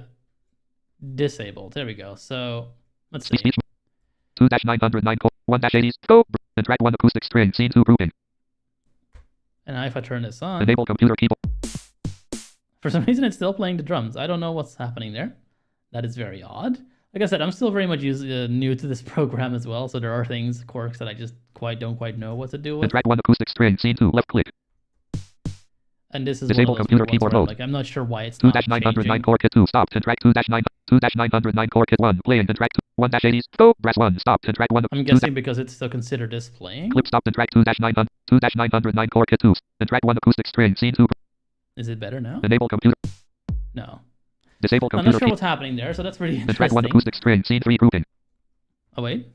Disabled. There we go. So let's see. Speech 2-909 1-80s. Go. And track 1 acoustic string. Scene 2 grouping. And now if I turn this on, Enable computer keyboard. for some reason it's still playing the drums. I don't know what's happening there. That is very odd. Like I said, I'm still very much new to this program as well, so there are things, quirks that I just don't quite know what to do And with. track 1 acoustic string. Scene 2 left click. And this is Disable one of those computer weird ones keyboard where I'm mode. like, I'm not sure why it's not 2-909 changing. core kit 2 stopped. And track 2-909 core kit 1 playing. And track 1-80s. Go. Brass 1 stopped. And track 1. I'm guessing because it's still considered this playing. Clip stopped. And track 2-909 core kit 2. And track 1 acoustic string. Scene 2. Is it better now? Enable computer. No. Disable I'm computer not sure key. what's happening there, so that's pretty And track 1 interesting. acoustic string. Scene 3 grouping. Oh wait.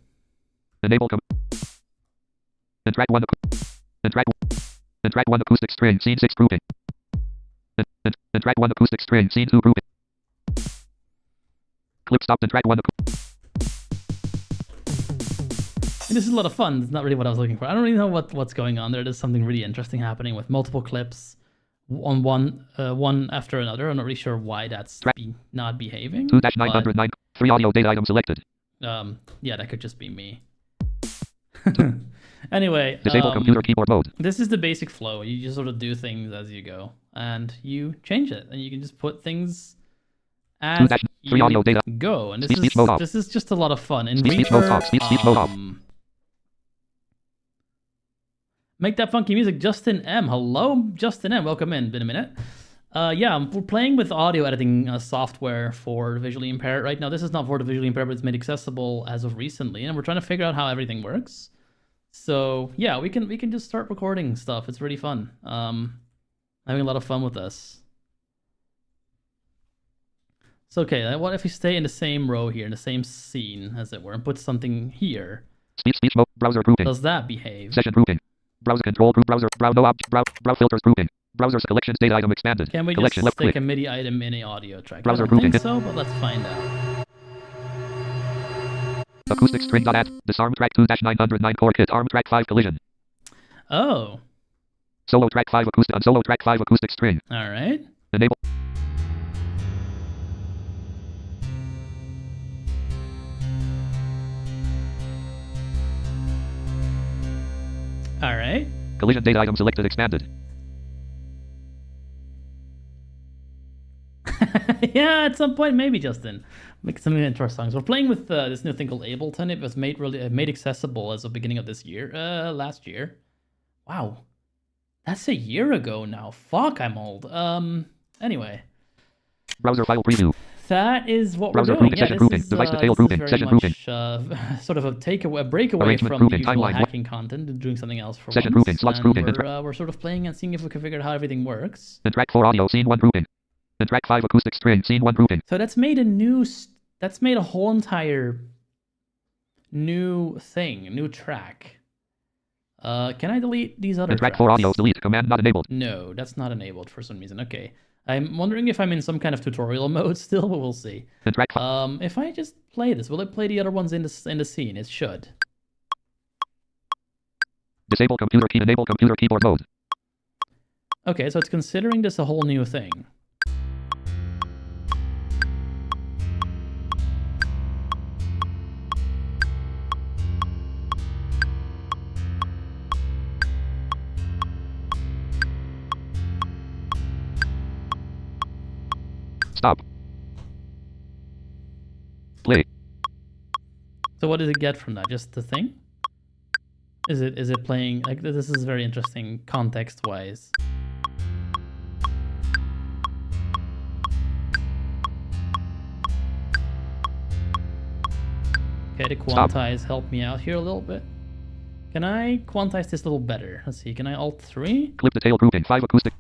Enable and track 1 and track 1 acoustic string. Scene 6 grouping. And track 1 acoustic string. Scene 2 grouping. Clip stopped. And track 1 And this is a lot of fun. It's not really what I was looking for. I don't really know what's going on there. There's something really interesting happening with multiple clips on one after another. I'm not really sure why that's not behaving. 2-909 3 audio data item selected. Yeah, that could just be me. Anyway, Disable computer keyboard mode. this is the basic flow. You just sort of do things as you go, and you change it, and you can just put things as 3 audio data. go. And Speech mode off. this is just a lot of fun. In Speech mode Reaper, off. Speech mode off. Make that funky music, Justin M. Hello, Justin M. Welcome in. Been a minute. Yeah, we're playing with audio editing software for the visually impaired right now. This is not for the visually impaired, but it's made accessible as of recently, and we're trying to figure out how everything works. So yeah, we can just start recording stuff. It's really fun. Having a lot of fun with this. So okay, what if we stay in the same row here, in the same scene, as it were, and put something here? Speech mode. Browser grouping. Does that behave? Session grouping. Browser control group. Browser. No object. Browse filters grouping. Browser's collections data item expanded. Can we Collection just left stick click. a MIDI item in a audio track? Browser I don't think grouping. so, but let's find out. Acoustic string. Add. Disarm track 2-909 core kit. Arm track 5 collision. Oh, Solo track 5 acoustic. On solo track 5 acoustic string. all right. Enable. All right. Collision data item selected expanded. Yeah, at some point, maybe, Justin. Make something into our songs. We're playing with this new thing called Ableton. It was made accessible as of beginning of this year, last year. Wow, that's a year ago now. Fuck, I'm old. Anyway, Browser file preview. that is what Browser we're doing. grouping, Yeah, session this grouping, is, device detail this is grouping, very session much, sort of a breakaway Arrangement from the grouping, usual timeline. hacking content and doing something else for Session once. grouping, slots And grouping, we're sort of playing and seeing if we can figure out how everything works. And track 4 audio. Scene 1 grouping. And track 5 acoustic string. Scene 1 grouping. So that's made a whole entire new thing, new track. Can I delete these other And track tracks? 4 audio. Delete. Command not enabled. No, that's not enabled for some reason. Okay. I'm wondering if I'm in some kind of tutorial mode still, but we'll see. And track 5. If I just play this, will it play the other ones in the scene? It should. Disable computer key. Enable computer keyboard mode. Okay, so it's considering this a whole new thing. Stop. Play. So what does it get from that? Just the thing? Is it playing like this is very interesting context wise. Okay, the quantize help me out here a little bit. Can I quantize this a little better? Let's see, can I Alt 3? Clip detail grouping. 5 acoustic.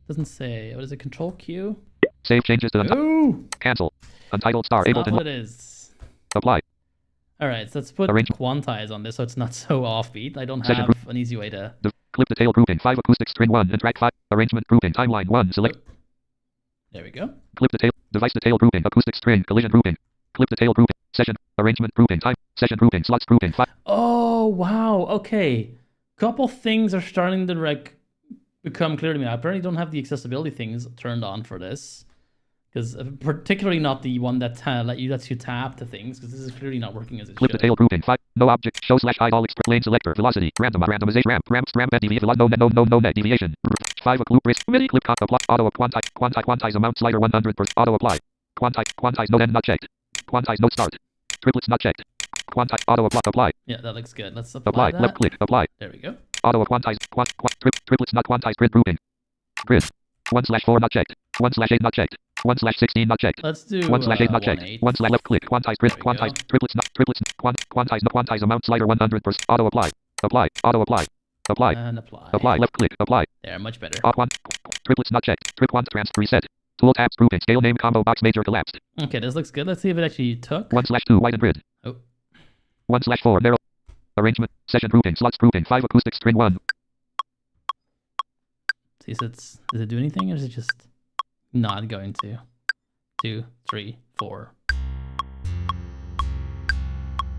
Doesn't say. What is it? Control Q? Save changes to Oh! cancel. Untitled star. That's not Ableton. what it is. Apply. Alright, so let's put Arrange. quantize on this so it's not so offbeat. I don't Session have an easy way to Clip detail grouping 5 acoustic string 1 and track 5. Arrangement grouping timeline 1 select. There we go. Clip detail device detail grouping acoustic string collision grouping. Clip detail grouping session arrangement grouping time session grouping slots grouping 5. Oh wow. Okay. Couple things are starting to like become clear to me. I apparently don't have the accessibility things turned on for this. Because particularly not the one that lets you tap to things, because this is clearly not working as it Clip should. detail grouping 5. No object. Show slash idol lane selector velocity randomization ramp deviate no net deviation 5 loop risk mini clip cut apply auto quantize amount slider 100% auto apply quantize no end not checked quantize no start triplets not checked quantize auto apply Yeah, that looks good. Let's apply that. Left click apply There we go. auto quantize triplets not quantize grid grouping grid 1/4 not checked 1/8 not checked 1/16 not checked. Let's do 1/8 not checked. 1/8. 1/ left click. Quantize grid. Quantize triplets. Quantize amount slider 100%. Auto apply. Auto apply. Apply. And apply. Apply. Left click. Apply. There, much better. Triplets not checked. Trip quant transfer reset. Tool tabs grouping. Scale name combo box major collapsed. Okay, this looks good. Let's see if it actually took. 1/2 widen grid. Oh. 1/4 narrow. Arrangement. Session grouping. Slots grouping. 5 acoustic string 1. See, so does it do anything, or is it just not going to? 2, 3, 4.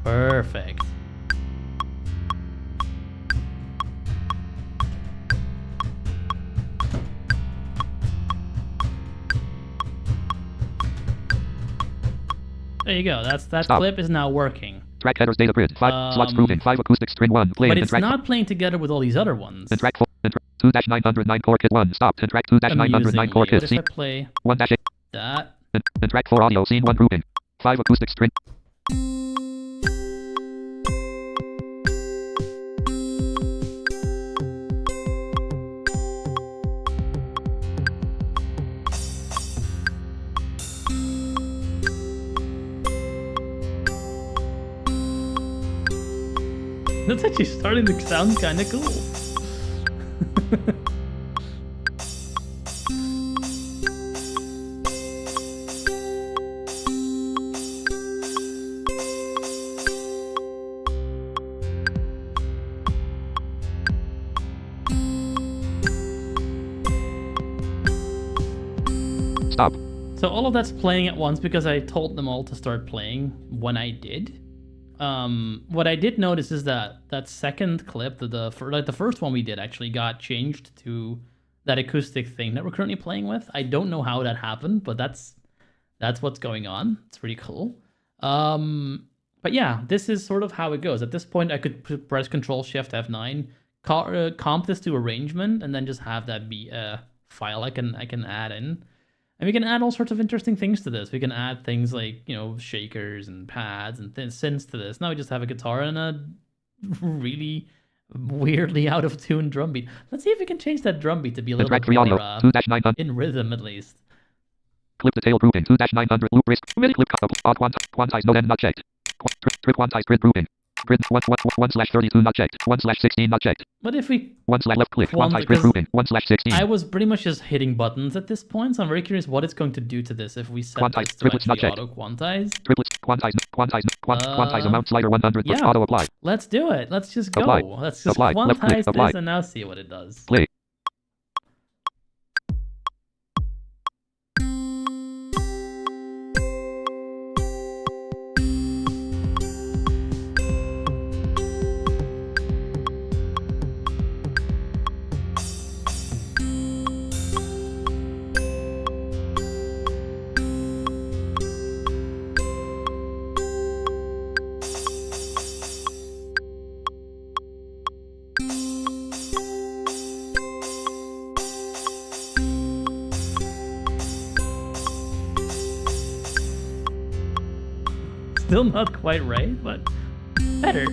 Perfect. There you go. That Stop. clip is now working. Track headers data grid. 5 slots grouping. 5 acoustic string 1. Play But and it's track not playing together with all these other ones. and track 4 and 2-909 core kit 1. Stop and track 2-909 core Amusingly, kit. what if I play 1-8 that? and track 4 audio scene 1 grouping. 5 acoustic string. That's actually starting to sound kind of cool. Stop. So all of that's playing at once because I told them all to start playing when I did. What I did notice is that that second clip, the first one we did, actually got changed to that acoustic thing that we're currently playing with. I don't know how that happened, but that's what's going on. It's pretty cool. But yeah, this is sort of how it goes. At this point, I could press Control Shift F9, comp this to arrangement, and then just have that be a file I can add in. And we can add all sorts of interesting things to this. We can add things like, shakers and pads and synths to this. Now we just have a guitar and a really weirdly out of tune drum beat. Let's see if we can change that drum beat to be a little bit more 2-900 in rhythm at least. clip detail grouping 2-900 loop risk mini clip cut odd quantize no end not checked. Trip quantize grid grouping. Grid 1/32 not checked. 1/16 not checked. But if we 1/left click quantize grid grouping 1/16. I was pretty much just hitting buttons at this point, so I'm very curious what it's going to do to this if we set Quantize, this to triplets not actually checked. auto-quantize. Triplets quantize amount slider 100% Yeah. auto apply. Let's do it. Let's just go. Apply. Let's just Apply. Left click. quantize Apply. this and now see what it does. Play. Still not quite right, but better.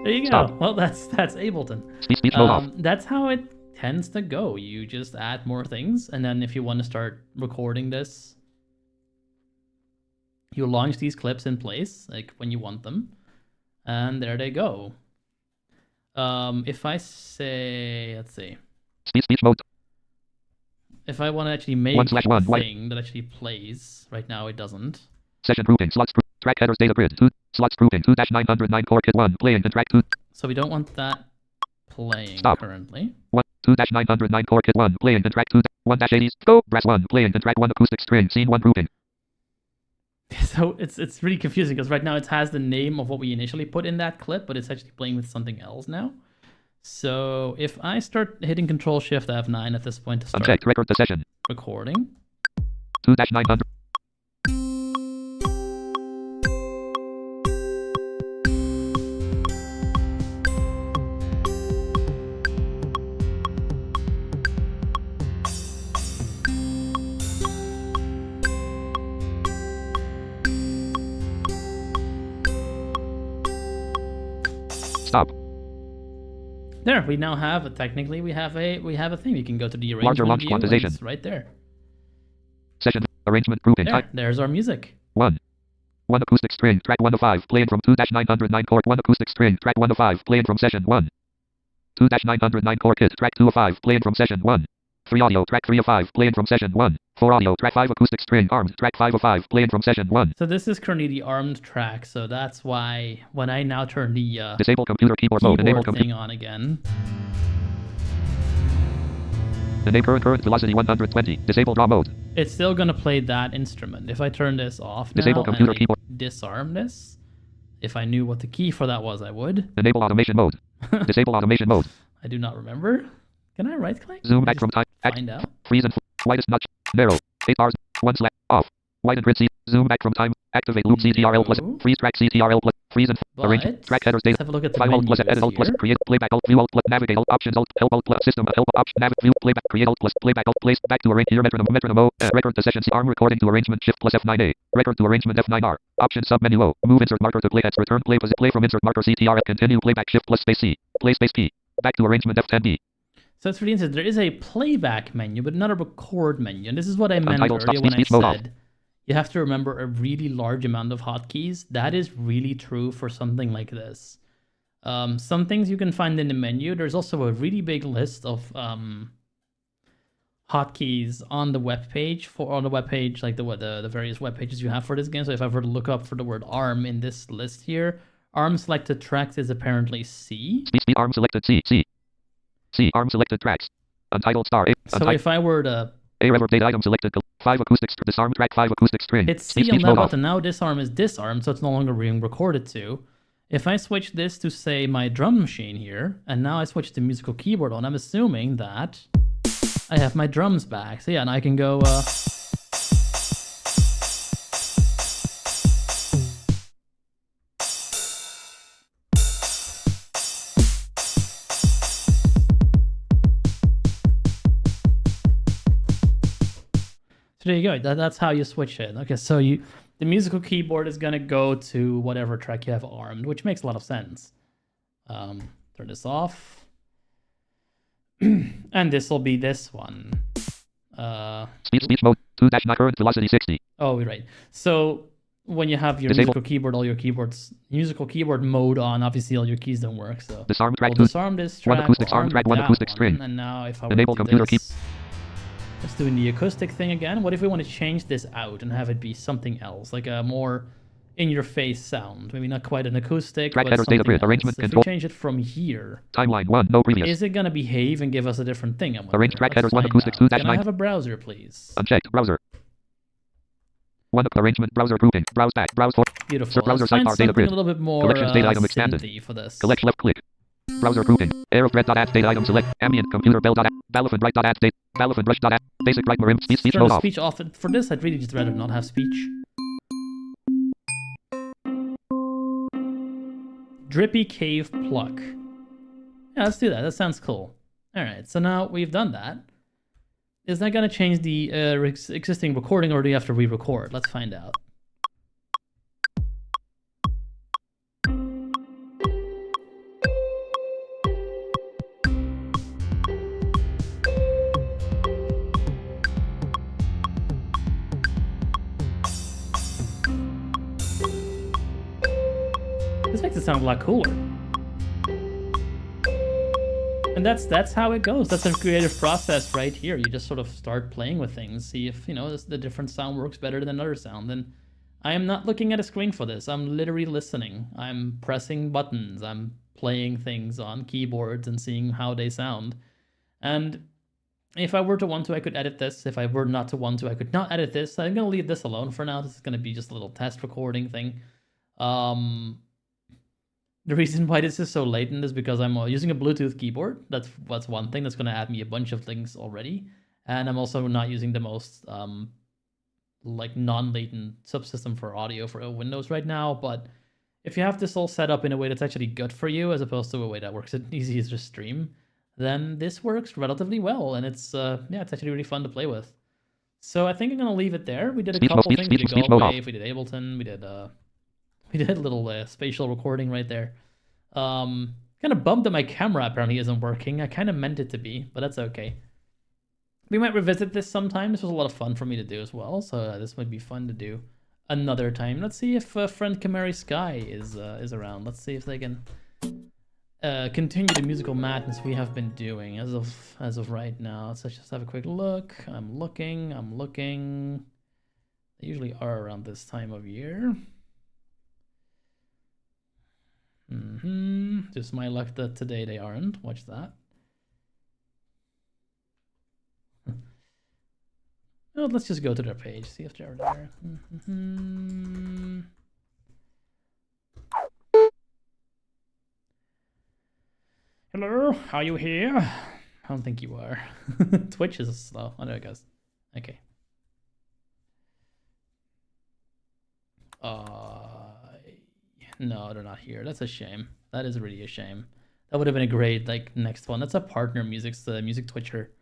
There you go. Stop. Well, that's Ableton. Speech mode off. That's how it tends to go. You just add more things, and then if you want to start recording this, you launch these clips in place, like when you want them, and there they go. If I say, let's see, Speech mode. if I want to actually make 1/1 a white. thing that actually plays, right now it doesn't. Session grouping. Slots. Track headers data grid. 2. Slots grouping. 2-909 core kit 1. Playing and track 2. So we don't want that playing Stop. currently. 2-909 core kit 1. Playing and track 2. 1-80s. Go. Brass 1. Playing and track 1 acoustic string. Scene 1 grouping. So it's really confusing because right now it has the name of what we initially put in that clip, but it's actually playing with something else now. So if I start hitting Control Shift F9 at this point to start Unchecked. Record the session. recording. 2-900. Stop. There, we now have technically we have a thing. You can go to the arrangement Larger launch view, and quantization. it's right there. Session. Arrangement grouping. Type. There's our music. 1 acoustic string. Track 1 of 5. Playing from 2-909 core. 1 acoustic string. Track 1 of 5. Playing from session 1. 2-909 core kit. Track 2 of 5. Playing from session 1. 3 audio. Track 3 of 5. Playing from session 1. 4 audio. Track 5 acoustic string. Armed. Track 5 of 5. Playing from session 1. So this is currently the armed track. So that's why when I now turn the Disable computer keyboard mode. Enable keyboard thing on again, Enable current velocity 120. Disable draw mode. it's still gonna play that instrument. If I turn this off Disable now computer and I keyboard. disarm this, if I knew what the key for that was, I would. Enable automation mode. Disable automation mode. I do not remember. Can I right click? Zoom back from time. Find out. Freeze and widest notch. Narrow. 8 bars. 1 slash. Off. Widen grid C. Zoom back from time. Activate loop CTRL plus. No. Freeze track CTRL plus. Freeze and But arrange. Track headers data. let's have a look at the 5 alt plus menus edit alt plus here. create playback alt view alt plus navigate alt options alt help alt plus system help option navigate view playback create alt plus playback alt place back to arrange here metronome O record to session C arm recording to arrangement shift plus F9A record to arrangement F9R option submenu O move insert marker to play heads return play play from insert marker CTRL continue playback shift plus space C play space P back to arrangement F10B. So it's really interesting. There is a playback menu, but not a record menu. And this is what I meant Untitled earlier stop when I speech mode off. said you have to remember a really large amount of hotkeys. That is really true for something like this. Some things you can find in the menu. There's also a really big list of hotkeys on the web page like the various web pages you have for this game. So if I were to look up for the word ARM in this list here, ARM selected tracks is apparently C. Speed arm selected C arm selected tracks untitled star A So if I were to A reverb data item selected 5 acoustic disarm track 5 acoustic string. hit C on that button, now disarm is disarmed, so it's no longer being recorded to. If I switch this to, say, my drum machine here, and now I switch the musical keyboard on, I'm assuming that I have my drums back. So yeah, and I can go... So there you go. That's how you switch it. Okay, so the musical keyboard is gonna go to whatever track you have armed, which makes a lot of sense. Turn this off, and this will be this one. Speech mode 2-9 current velocity 60. Oh, right. So when you have your Disable. musical keyboard, all your musical keyboard mode on, obviously all your keys don't work. So Disarm track we'll 2. disarm this 1 track. acoustic we'll arm arm track 1 that acoustic one, string. And now if I were Enable to do computer this, let's do the acoustic thing again. What if we want to change this out and have it be something else, like a more in-your-face sound? Maybe not quite an acoustic, Track but headers something data grid else. arrangement If control. we change it from here, Timeline 1 no previous. is it going to behave and give us a different thing? Arrange track headers 1 Let's acoustic find out. 2-9. Can I have a browser, please? Unchecked browser. 1 arrangement browser grouping browse back browse for Beautiful. Search browser Let's find sidebar data something grid. a little bit more Collections data item expanded. synthy for this. collect left click browser grouping air of thread dot add data item select ambient computer bell dot balafon right dot add date balafon brush dot add basic right marim speech Turn mode the off. speech off. For this, I'd really just rather not have speech. Drippy Cave Pluck. Yeah, let's do that. That sounds cool. Alright, so now we've done that. Is that going to change the existing recording, or do you have to re-record? Let's find out. This makes it sound a lot cooler. And that's how it goes. That's a creative process right here. You just sort of start playing with things, see if, you know, the different sound works better than another sound. And I am not looking at a screen for this. I'm literally listening. I'm pressing buttons. I'm playing things on keyboards and seeing how they sound. And if I were to want to, I could edit this. If I were not to want to, I could not edit this. I'm going to leave this alone for now. This is going to be just a little test recording thing. The reason why this is so latent is because I'm using a Bluetooth keyboard. That's one thing that's going to add me a bunch of things already. And I'm also not using the most like non-latent subsystem for audio for Windows right now. But if you have this all set up in a way that's actually good for you, as opposed to a way that works easy as just stream, then this works relatively well. And it's it's actually really fun to play with. So I think I'm going to leave it there. We did a couple things. We did Galwave, we did Ableton, we did a little spatial recording right there. Kind of bummed that my camera apparently isn't working. I kind of meant it to be, but that's okay. We might revisit this sometime. This was a lot of fun for me to do as well, so this might be fun to do another time. Let's see if friend Kamari Sky is around. Let's see if they can continue the musical madness we have been doing as of right now. So let's just have a quick look. I'm looking. They usually are around this time of year. Just my luck that today they aren't. Watch that. Well, let's just go to their page, see if they're there. Hello, are you here? I don't think you are. Twitch is slow. Oh, there it goes. Okay. No, they're not here. That's a shame. That is really a shame. That would have been a great next one. That's a partner music Twitcher.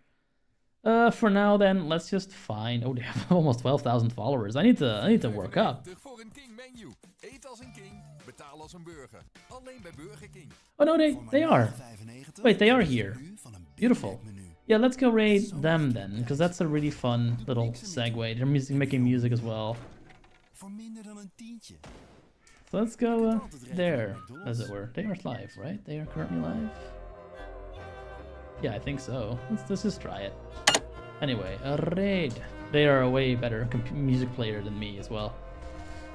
For now then, let's just find. Oh, they have almost 12,000 followers. I need to work up. Oh no, they are. Wait, they are here. Beautiful. Yeah, let's go raid them then, because that's a really fun little segue. They're making music as well. So let's go there, as it were. They are live, right? They are currently live? Yeah, I think so. Let's just try it. Anyway, a raid. They are a way better music player than me as well.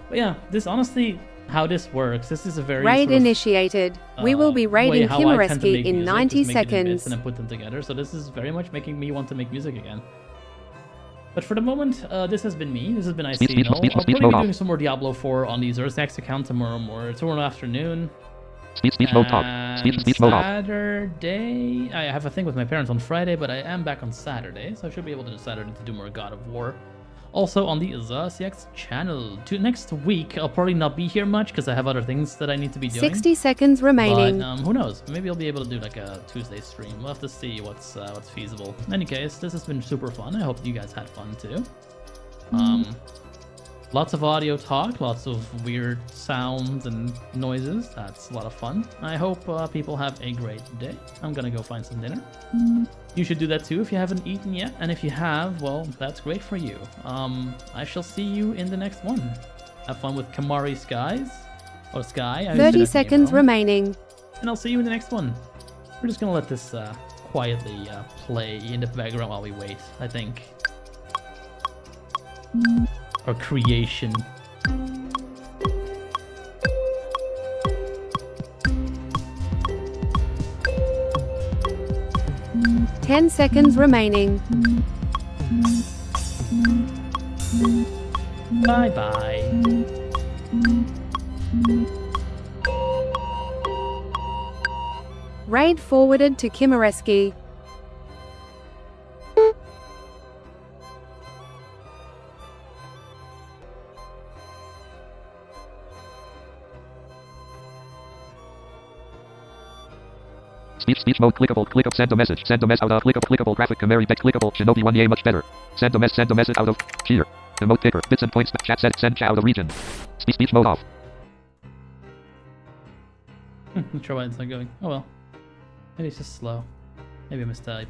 But yeah, this honestly, how this works, this is a very raid initiated. We will be raiding Kimareski in 90 seconds. And then put them together. So this is very much making me want to make music again. But for the moment, this has been me. This has been ICNO. I'll probably be doing some more Diablo 4 on the Zersax account tomorrow afternoon. Saturday, I have a thing with my parents on Friday, but I am back on Saturday, so I should be able to do Saturday to do more God of War. Also on the Zersax channel. Next week, I'll probably not be here much because I have other things that I need to be doing. 60 seconds remaining. But who knows? Maybe I'll be able to do like a Tuesday stream. We'll have to see what's feasible. In any case, this has been super fun. I hope you guys had fun too. Lots of audio talk, lots of weird sounds and noises. That's a lot of fun. I hope people have a great day. I'm gonna go find some dinner. You should do that too if you haven't eaten yet. And if you have, well, that's great for you. I shall see you in the next one. Have fun with Kamari Skies. Or Sky. 30 seconds remaining. And I'll see you in the next one. We're just gonna let this quietly play in the background while we wait, I think. Or creation. Ten seconds remaining. Bye bye. Raid forwarded to Kimareski. Speech mode clickable, send a message out of clickable graphic Kamari back clickable Shinobi 1A much better. Send a message out of here. Emote picker, bits and points, chat send chat out of region. Speech mode off. Not sure why it's not going. Oh well. Maybe it's just slow. Maybe I mistyped.